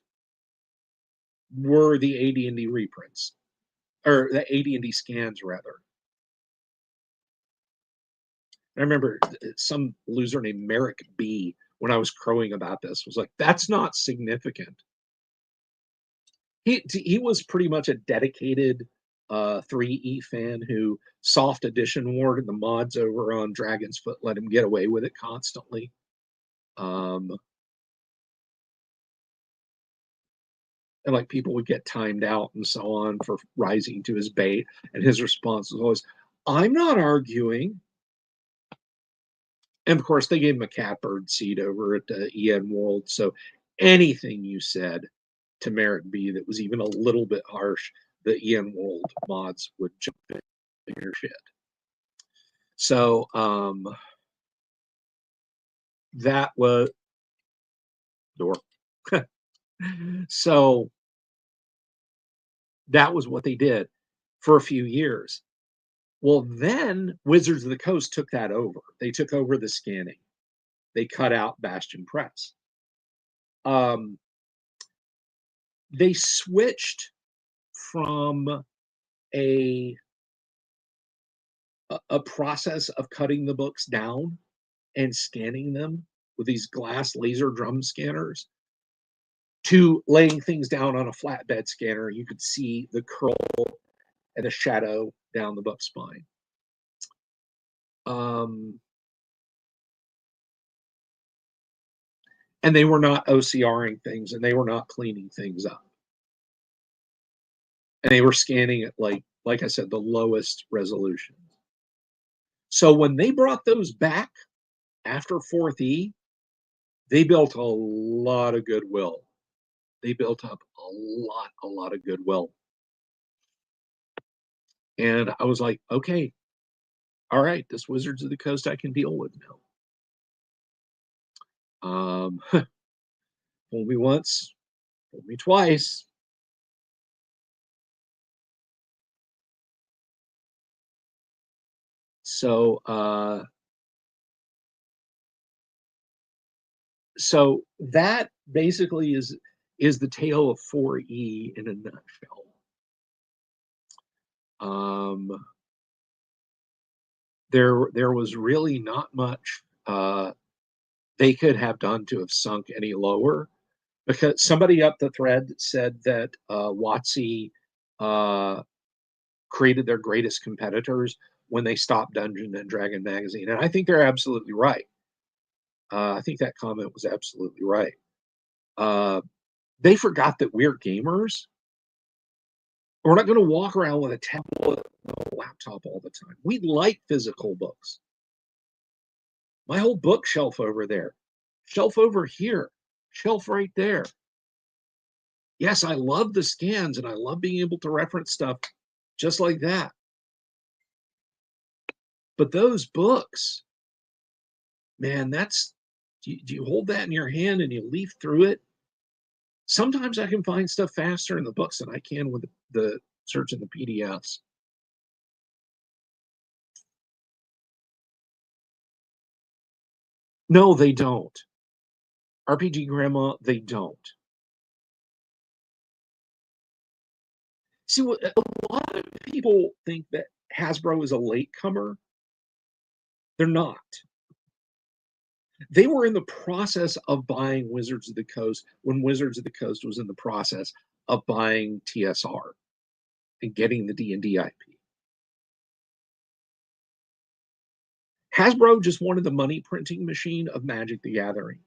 Speaker 2: were the AD&D reprints, or the AD&D scans, rather. I remember some loser named Merrick B, when I was crowing about this, was like, that's not significant. He was pretty much a dedicated 3E fan who soft edition ward and the mods over on Dragon's Foot let him get away with it constantly. And like people would get timed out and so on for rising to his bait, and his response was always, I'm not arguing. And of course, they gave him a catbird seat over at EN World. So anything you said to Merrick B that was even a little bit harsh, the EN World mods would jump in your shit. So that was door. So that was what they did for a few years. Well, then Wizards of the Coast took that over. They took over the scanning. They cut out Bastion Press. They switched from a process of cutting the books down and scanning them with these glass laser drum scanners to laying things down on a flatbed scanner. You could see the curl and the shadow down the book spine. And they were not OCRing things, and they were not cleaning things up. And they were scanning it like I said, the lowest resolution. So when they brought those back after 4th E, they built a lot of goodwill. They built up a lot of goodwill. And I was like, okay, all right, this Wizards of the Coast I can deal with now. Fool me once, fool me twice. So so that basically is the tale of 4E in a nutshell. Um, there was really not much they could have done to have sunk any lower, because somebody up the thread said that WotC uh, created their greatest competitors when they stopped Dungeon and Dragon magazine, and I think they're absolutely right. I think that comment was absolutely right. Uh, they forgot that we're gamers. We're not going to walk around with a tablet and a laptop all the time. We like physical books. My whole bookshelf over there, shelf over here, shelf right there. Yes, I love the scans and I love being able to reference stuff just like that. But those books, man, that's, do you hold that in your hand and you leaf through it? Sometimes I can find stuff faster in the books than I can with the search in the PDFs. No, they don't. RPG Grandma, they don't. See, what a lot of people think that Hasbro is a latecomer. They're not. They were in the process of buying Wizards of the Coast when Wizards of the Coast was in the process of buying TSR and getting the D&D IP. Hasbro just wanted the money printing machine of Magic the Gathering.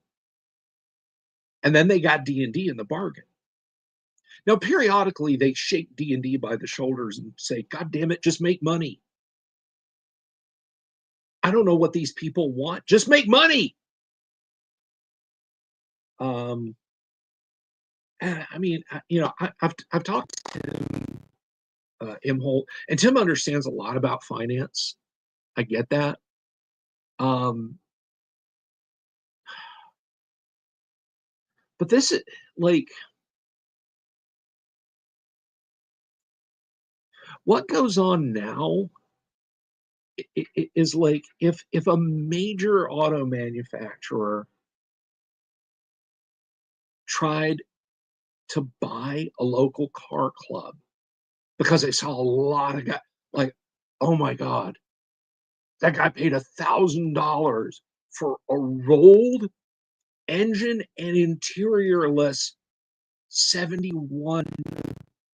Speaker 2: And then they got D&D in the bargain. Now, periodically, they shake D&D by the shoulders and say, God damn it, just make money. I don't know what these people want. Just make money. I mean, I've talked to Tim Imholt, and Tim understands a lot about finance. I get that. Um, but this is like, what goes on now is like, if a major auto manufacturer tried to buy a local car club because they saw a lot of guys, like, oh my God, that guy paid $1,000 for a rolled engine and interiorless 71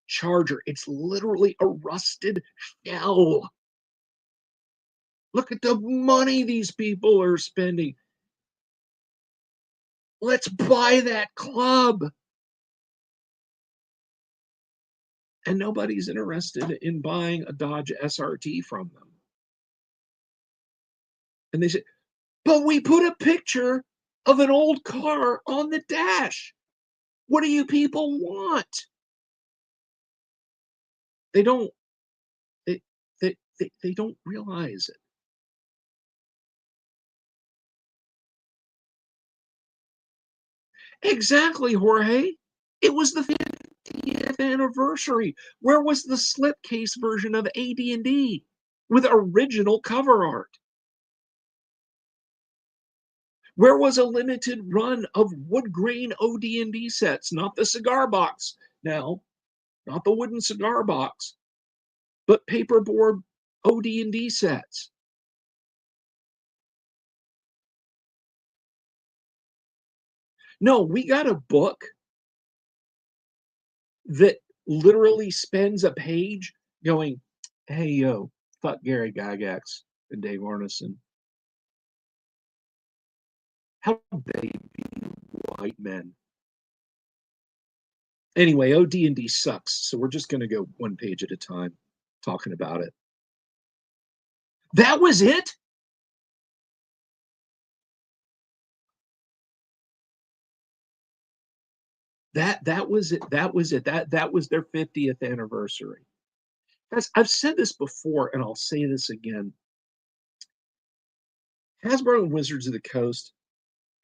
Speaker 2: Charger. It's literally a rusted shell. Look at the money these people are spending. Let's buy that club. And nobody's interested in buying a Dodge SRT from them. And they say, but we put a picture of an old car on the dash. What do you people want? They don't they they don't realize it. Exactly, Jorge. It was the 50th anniversary. Where was the slipcase version of AD&D with original cover art? Where was a limited run of wood grain OD&D sets, not the cigar box now, not the wooden cigar box, but paperboard OD&D sets? No, we got a book that literally spends a page going, hey, yo, fuck Gary Gygax and Dave Arneson. How they be white men? Anyway, OD&D sucks, so we're just going to go one page at a time talking about it. That was it? That was it. That was it. That was their 50th anniversary. Guys, I've said this before, and I'll say this again. Hasbro and Wizards of the Coast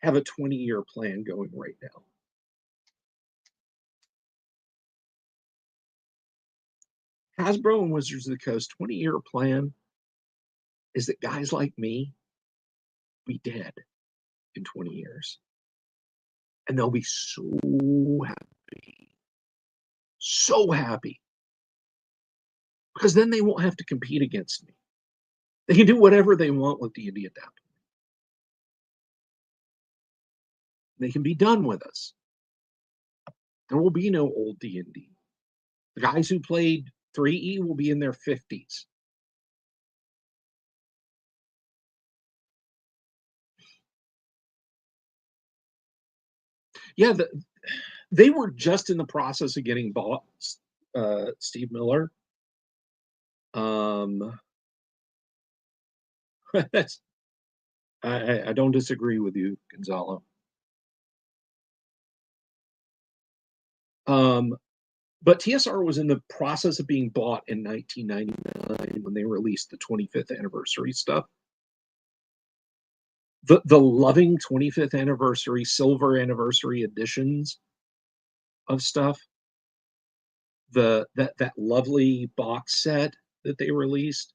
Speaker 2: have a 20-year plan going right now. Hasbro and Wizards of the Coast 20-year plan is that guys like me be dead in 20 years. And they'll be so happy, because then they won't have to compete against me. They can do whatever they want with D&D at that point. They can be done with us. There will be no old D&D. The guys who played 3E will be in their 50s. Yeah, they were just in the process of getting bought, Steve Miller. That's, I don't disagree with you, Gonzalo. But TSR was in the process of being bought in 1999 when they released the 25th anniversary stuff. The loving 25th anniversary, silver anniversary editions of stuff, that lovely box set that they released.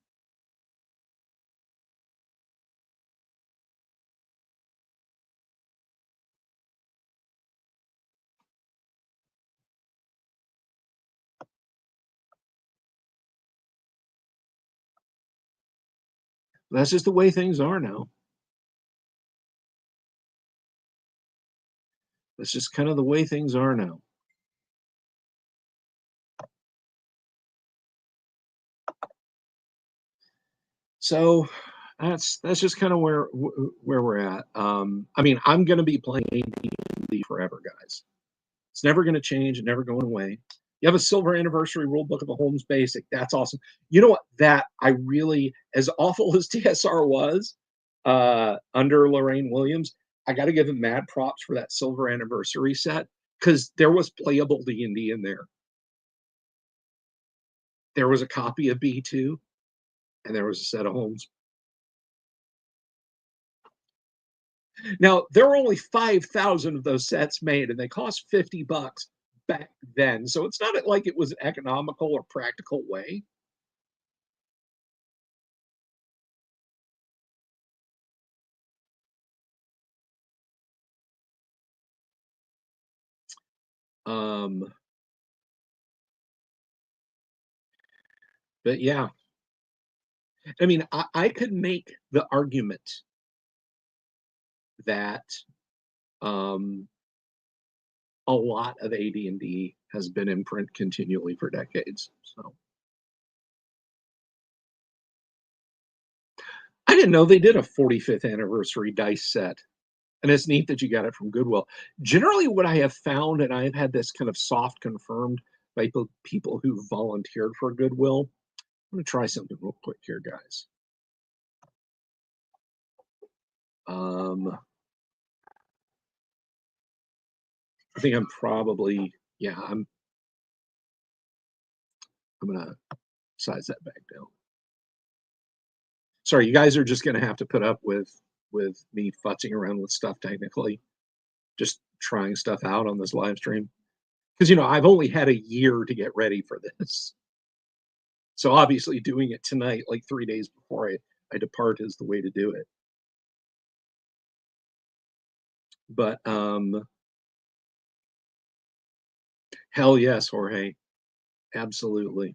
Speaker 2: That's just the way things are now. That's just kind of the way things are now. So that's just kind of where we're at. I mean, I'm going to be playing D&D forever, guys. It's never going to change, never going away. You have a silver anniversary rule book of a Holmes Basic. That's awesome. You know what? That I really, as awful as TSR was under Lorraine Williams, I got to give him mad props for that silver anniversary set, because there was playable D&D in there. There was a copy of B2, and there was a set of Holmes. Now, there were only 5,000 of those sets made, and they cost $50 back then. So it's not like it was an economical or practical way. But yeah, I mean, I could make the argument that a lot of AD&D has been in print continually for decades. So I didn't know they did a 45th anniversary dice set. And it's neat that you got it from Goodwill. Generally, what I have found, and I've had this kind of soft confirmed by people who volunteered for Goodwill. I'm going to try something real quick here, guys. I think I'm probably, yeah, I'm going to size that back down. Sorry, you guys are just going to have to put up with me futzing around with stuff technically, just trying stuff out on this live stream. Because, you know, I've only had a year to get ready for this. So obviously doing it tonight, like 3 days before I depart, is the way to do it. But hell yes, Jorge. Absolutely.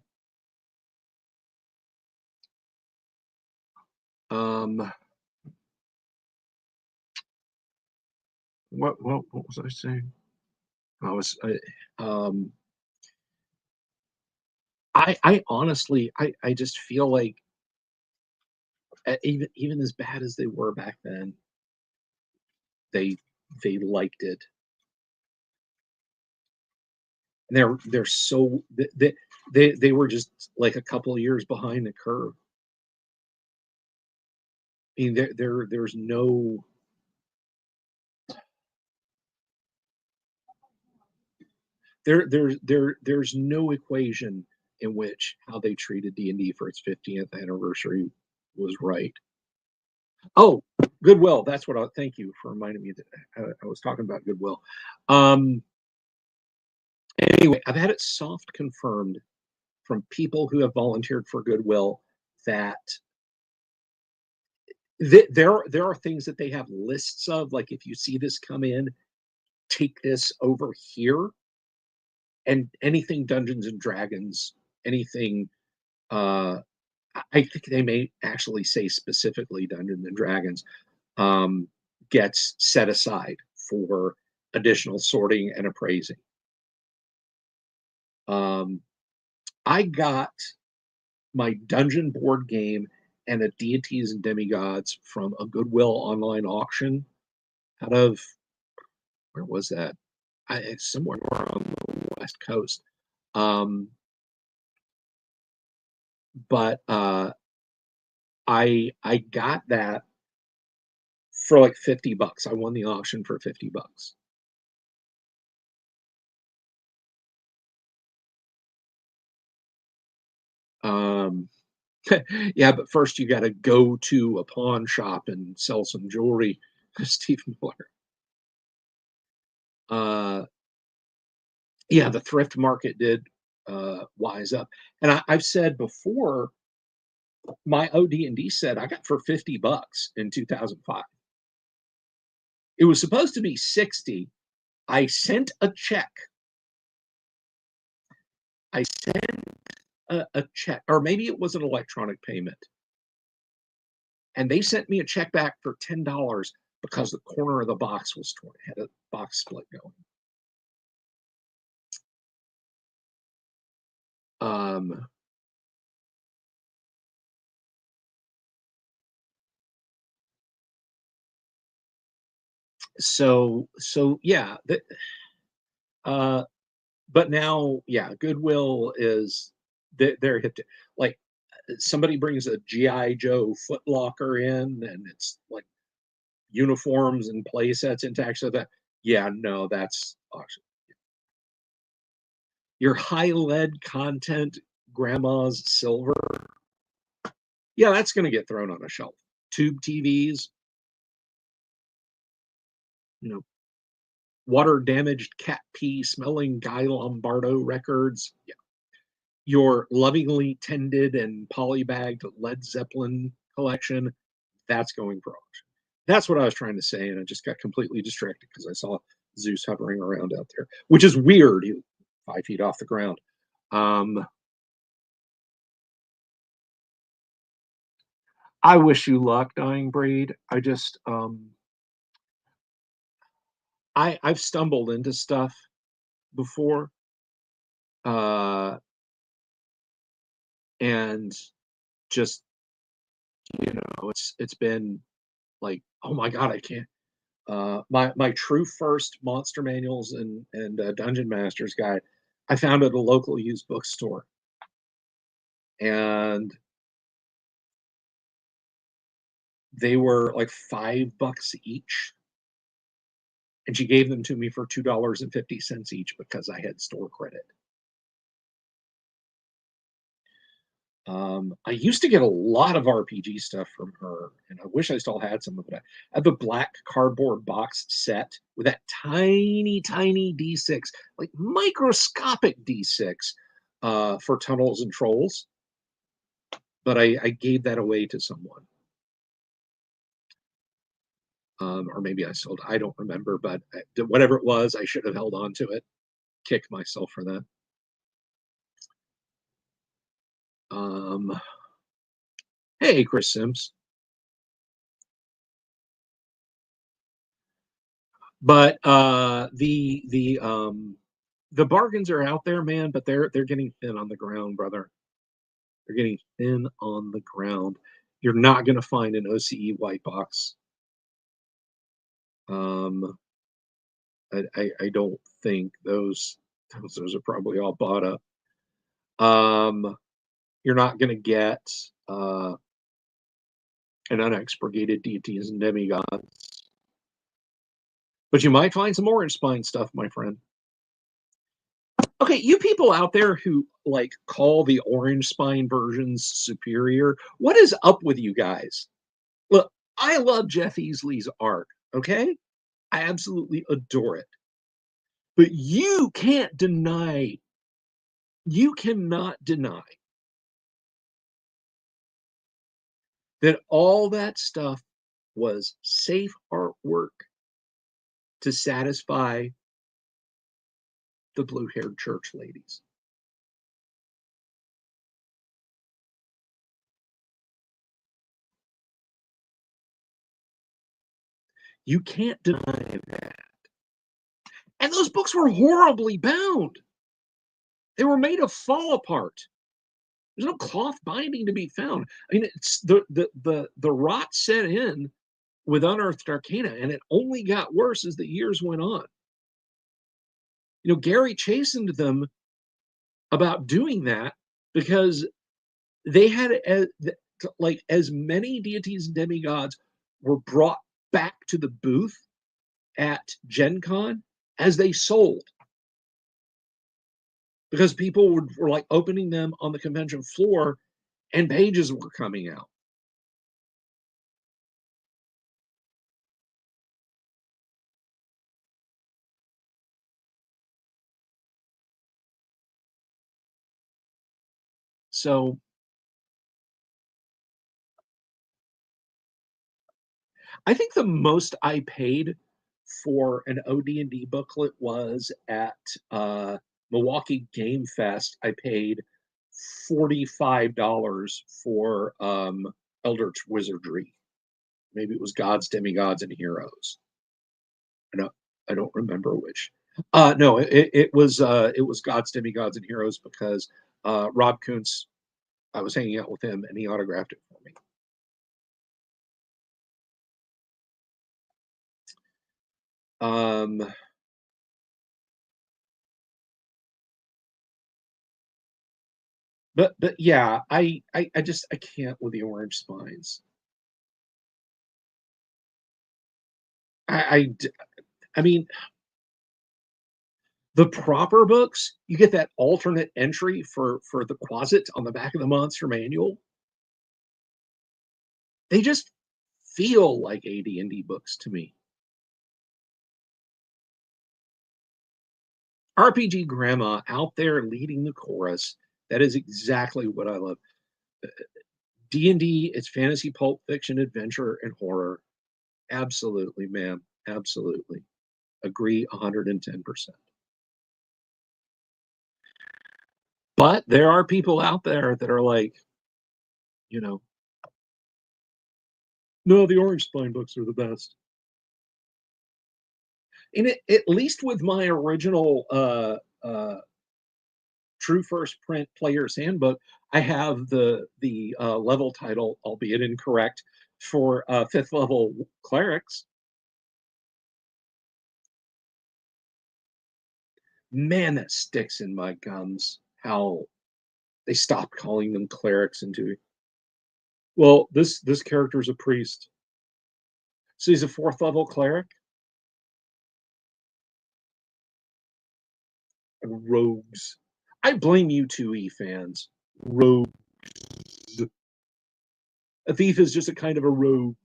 Speaker 2: What was I saying? I honestly, I just feel like even as bad as they were back then, they liked it. And they're so they were just like a couple of years behind the curve. I mean, there's no there's no equation in which how they treated D&D for its 50th anniversary was right. Oh, Goodwill. That's what thank you for reminding me that I was talking about Goodwill. Anyway, I've had it soft confirmed from people who have volunteered for Goodwill that there are things that they have lists of, like if you see this come in, take this over here, and anything Dungeons and Dragons, anything. I think they may actually say specifically Dungeons and Dragons um, gets set aside for additional sorting and appraising. I got my dungeon board game and a Deities and Demigods from a Goodwill online auction out of, where was that? Somewhere on the West Coast. But I got that for like $50. I won the auction for $50. Yeah, but first you got to go to a pawn shop and sell some jewelry to Steve Miller. Yeah, the thrift market did wise up, and I've said before, my OD&D set I got for $50 in 2005. It was supposed to be 60. I sent a check. I sent a check, or maybe it was an electronic payment, and they sent me a check back for $10 because the corner of the box was torn. It had a box split going. So yeah, but now, yeah, Goodwill is, they're hip to, like, somebody brings a GI Joe footlocker in and it's like uniforms and play sets intact, so that, yeah, no, that's awesome. Your high lead content grandma's silver, yeah, that's going to get thrown on a shelf. Tube TVs, you know, water damaged cat pee smelling Guy Lombardo records, yeah. Your lovingly tended and polybagged Led Zeppelin collection, that's going for auction. That's what I was trying to say, and I just got completely distracted because I saw Zeus hovering around out there, which is weird. 5 feet off the ground. I wish you luck, Dying Breed. I've stumbled into stuff before, and just, it's been like, oh my god, I can't. My true first Monster Manuals and Dungeon Masters guide, I found at a local used bookstore, and they were like $5 each, and she gave them to me for $2.50 each because I had store credit. I used to get a lot of RPG stuff from her, and I wish I still had some of it. I have a black cardboard box set with that tiny, tiny D6, like microscopic D6, for Tunnels and Trolls. But I gave that away to someone. Or maybe I sold, I don't remember, but whatever it was, I should have held on to it. Kick myself for that. Hey, Chris Sims. But the bargains are out there, man, but they're getting thin on the ground, brother. They're getting thin on the ground. You're not going to find an OCE white box. I don't think those are probably all bought up. You're not going to get an unexpurgated Deities and Demigods, but you might find some Orange Spine stuff, my friend. Okay, you people out there who like call the Orange Spine versions superior, what is up with you guys? Look, I love Jeff Easley's art, okay? I absolutely adore it. But you cannot deny that all that stuff was safe artwork to satisfy the blue-haired church ladies. You can't deny that. And those books were horribly bound. They were made of fall apart. There's no cloth binding to be found. I mean, it's the rot set in with Unearthed Arcana, and it only got worse as the years went on. You know, Gary chastened them about doing that because they had as many deities and demigods were brought back to the booth at Gen Con as they sold, because people were like opening them on the convention floor and pages were coming out. So I think the most I paid for an OD&D booklet was at Milwaukee Game Fest. I paid $45 for Eldritch Wizardry. Maybe it was Gods, Demigods, and Heroes. I don't remember which. No, it was Gods, Demigods, and Heroes because Rob Kuntz. I was hanging out with him and he autographed it for me. But yeah, I just I can't with the orange spines. I I mean, the proper books, you get that alternate entry for the Quasit on the back of the monster manual. They just feel like AD&D books to me. RPG Grandma out there leading the chorus. That is exactly what I love. D&D, it's fantasy, pulp fiction, adventure, and horror. Absolutely, ma'am. Absolutely. Agree 110%. But there are people out there that are like, you know, no, the Orange Spine books are the best. And at least with my original True First Print Player's Handbook, I have the level title, albeit incorrect, for fifth level clerics. Man, that sticks in my gums. How they stopped calling them clerics into. Well, this character is a priest, so he's a fourth level cleric. And rogues. I blame you two E fans. Rogues. A thief is just a kind of a rogue.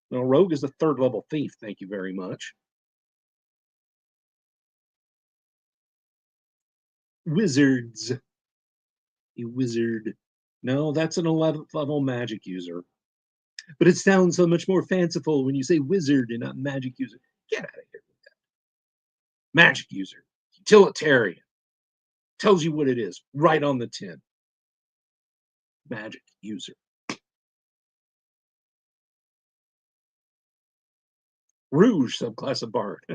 Speaker 2: No, rogue is a third level thief. Thank you very much. Wizards. A wizard. No, that's an 11th level magic user. But it sounds so much more fanciful when you say wizard and not magic user. Get out of here with that. Magic user. Utilitarian. Tells you what it is right on the tin. Magic user. Rouge subclass of bard.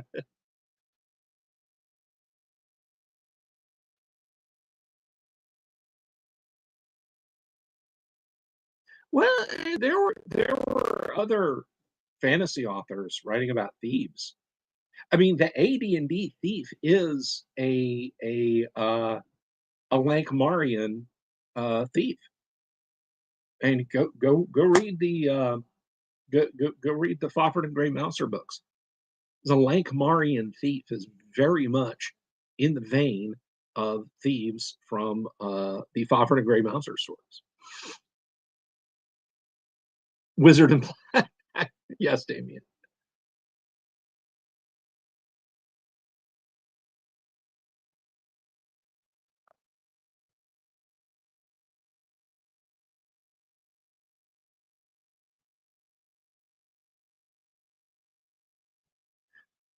Speaker 2: Well, there were other fantasy authors writing about thieves. I mean, the AD&D thief is a Lankmarian thief, and go read the go read the Fafhrd and Grey Mouser books. The Lankmarian thief is very much in the vein of thieves from the Fafhrd and Grey Mouser stories. Wizard and Black. Yes, Damien.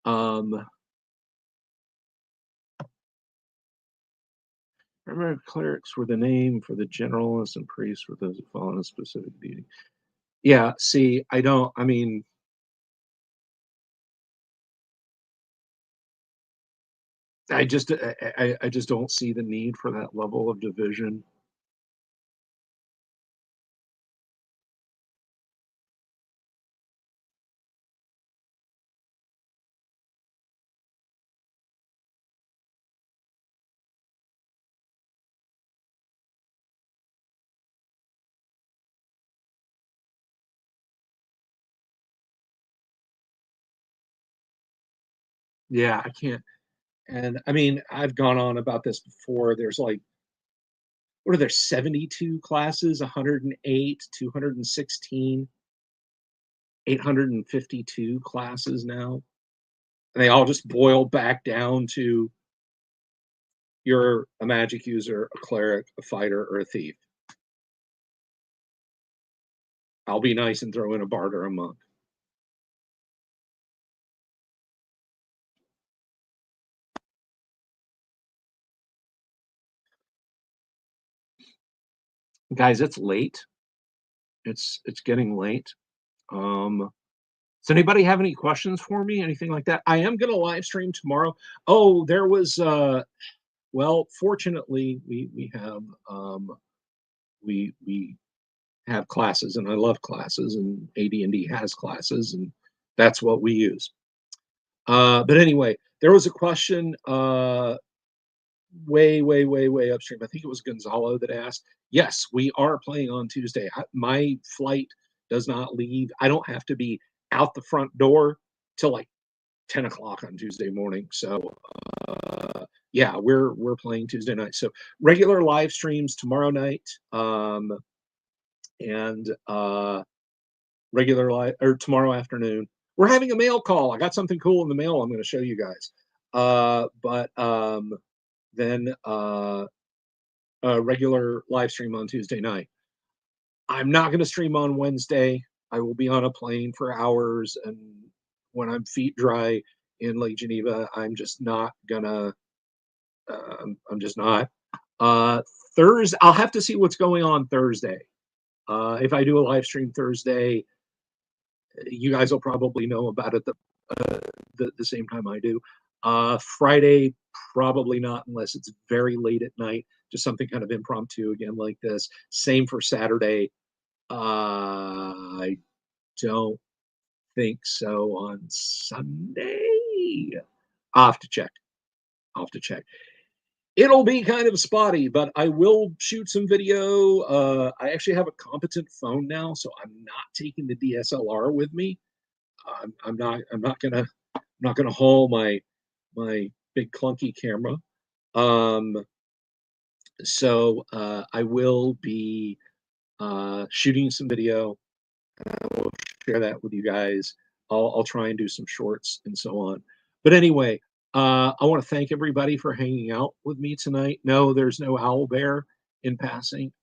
Speaker 1: I remember clerics were the name for the generalists and priests were those who follow a specific deity. Yeah, see, I mean, I just don't see the need for that level of division. Yeah, I can't. And I mean, I've gone on about this before. There's like, what are there, 72 classes, 108, 216, 852 classes now. And they all just boil back down to you're a magic user, a cleric, a fighter, or a thief. I'll be nice and throw in a bard or a monk. Guys, it's late. It's getting late. Does anybody have any questions for me? Anything like that? I am going to live stream tomorrow. Oh, there was well, fortunately, we have we have classes, and I love classes, and AD&D has classes, and that's what we use. But anyway, there was a question way upstream. I think it was Gonzalo that asked. Yes, we are playing on Tuesday. My flight does not leave. I don't have to be out the front door till like 10 o'clock on Tuesday morning. So yeah, we're playing Tuesday night. So regular live streams tomorrow night, and regular live or tomorrow afternoon. We're having a mail call. I got something cool in the mail I'm going to show you guys. But then a regular live stream on Tuesday night. I'm not going to stream on Wednesday. I will be on a plane for hours, and when I'm feet dry in Lake Geneva, I'm just not gonna. I'm just not. Thursday, I'll have to see what's going on Thursday. If I do a live stream Thursday, you guys will probably know about it the same time I do. Friday, probably not, unless it's very late at night, just something kind of impromptu again like this. Same for Saturday. I don't think so on Sunday. I'll have to check. I'll have to check. It'll be kind of spotty, but I will shoot some video. I actually have a competent phone now, so I'm not taking the DSLR with me. I'm not. I'm not gonna haul my big clunky camera. Um, so I will be shooting some video. I will share that with you guys. I'll try and do some shorts and so on. But anyway, I want to thank everybody for hanging out with me tonight. No, there's no owl bear in passing.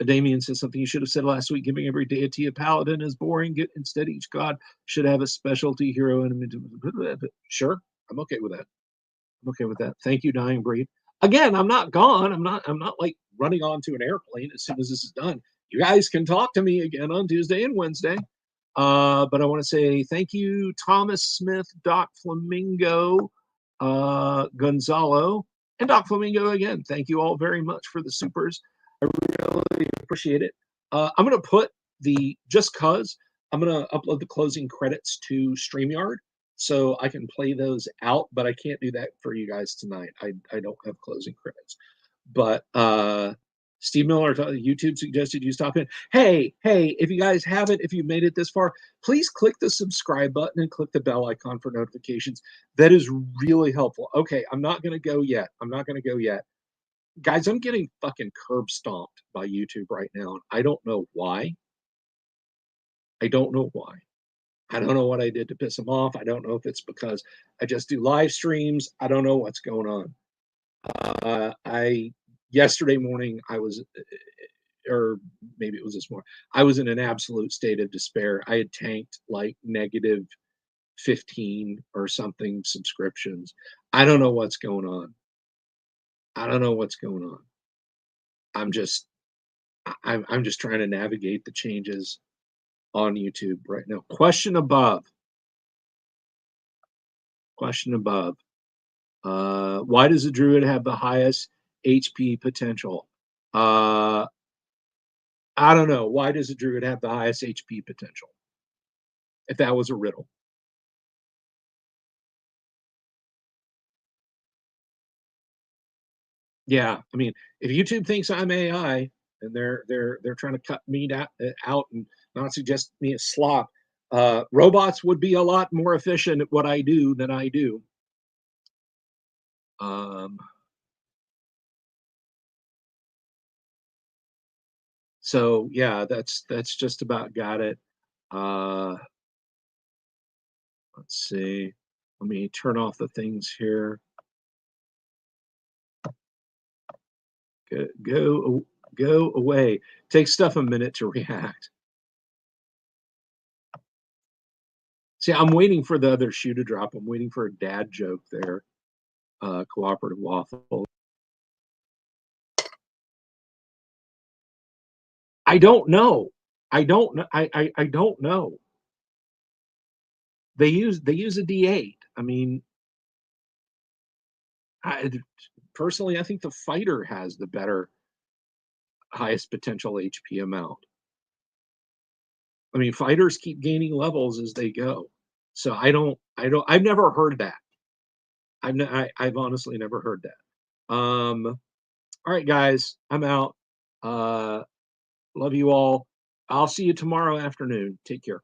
Speaker 1: Damien says something you should have said last week. Giving every deity a paladin is boring. Instead, each god should have a specialty hero. And sure, I'm okay with that. I'm okay with that. Thank you, Dying Breed. Again, I'm not gone. I'm not like running onto an airplane as soon as this is done. You guys can talk to me again on Tuesday and Wednesday. But I want to say thank you, Thomas Smith, Doc Flamingo, Gonzalo, and Doc Flamingo again. Thank you all very much for the supers. I really appreciate it. I'm going to put just cause I'm going to upload the closing credits to StreamYard so I can play those out, but I can't do that for you guys tonight. I don't have closing credits. But Steve Miller, YouTube suggested you stop in. Hey, if you guys haven't, if you made it this far, please click the subscribe button and click the bell icon for notifications. That is really helpful. Okay, I'm not going to go yet. Guys, I'm getting fucking curb stomped by YouTube right now. And I don't know why. I don't know why. I don't know what I did to piss them off. I don't know if it's because I just do live streams. I don't know what's going on. I yesterday morning I was, or maybe it was this morning, I was in an absolute state of despair. I had tanked like negative
Speaker 2: 15 or something subscriptions. I don't know what's going on. I don't know what's going on. I'm just I'm just trying to navigate the changes on YouTube right now. Question above. Question above. Why does a druid have the highest HP potential? I don't know. Why does a druid have the highest HP potential? If that was a riddle. Yeah, I mean, if YouTube thinks I'm AI and they're trying to cut me out and not suggest me as slop, robots would be a lot more efficient at what I do than I do. Um, so yeah, that's just about got it. Uh, let's see. Let me turn off the things here. Go away. Takes stuff a minute to react. See, I'm waiting for the other shoe to drop. I'm waiting for a dad joke there. Cooperative waffle. I don't know. I don't know. I don't know. They use a D8. I mean, I, personally, I think the fighter has the better highest potential HP amount. I mean, fighters keep gaining levels as they go. So I've never heard that. I've honestly never heard that. All right, guys, I'm out. Love you all. I'll see you tomorrow afternoon. Take care.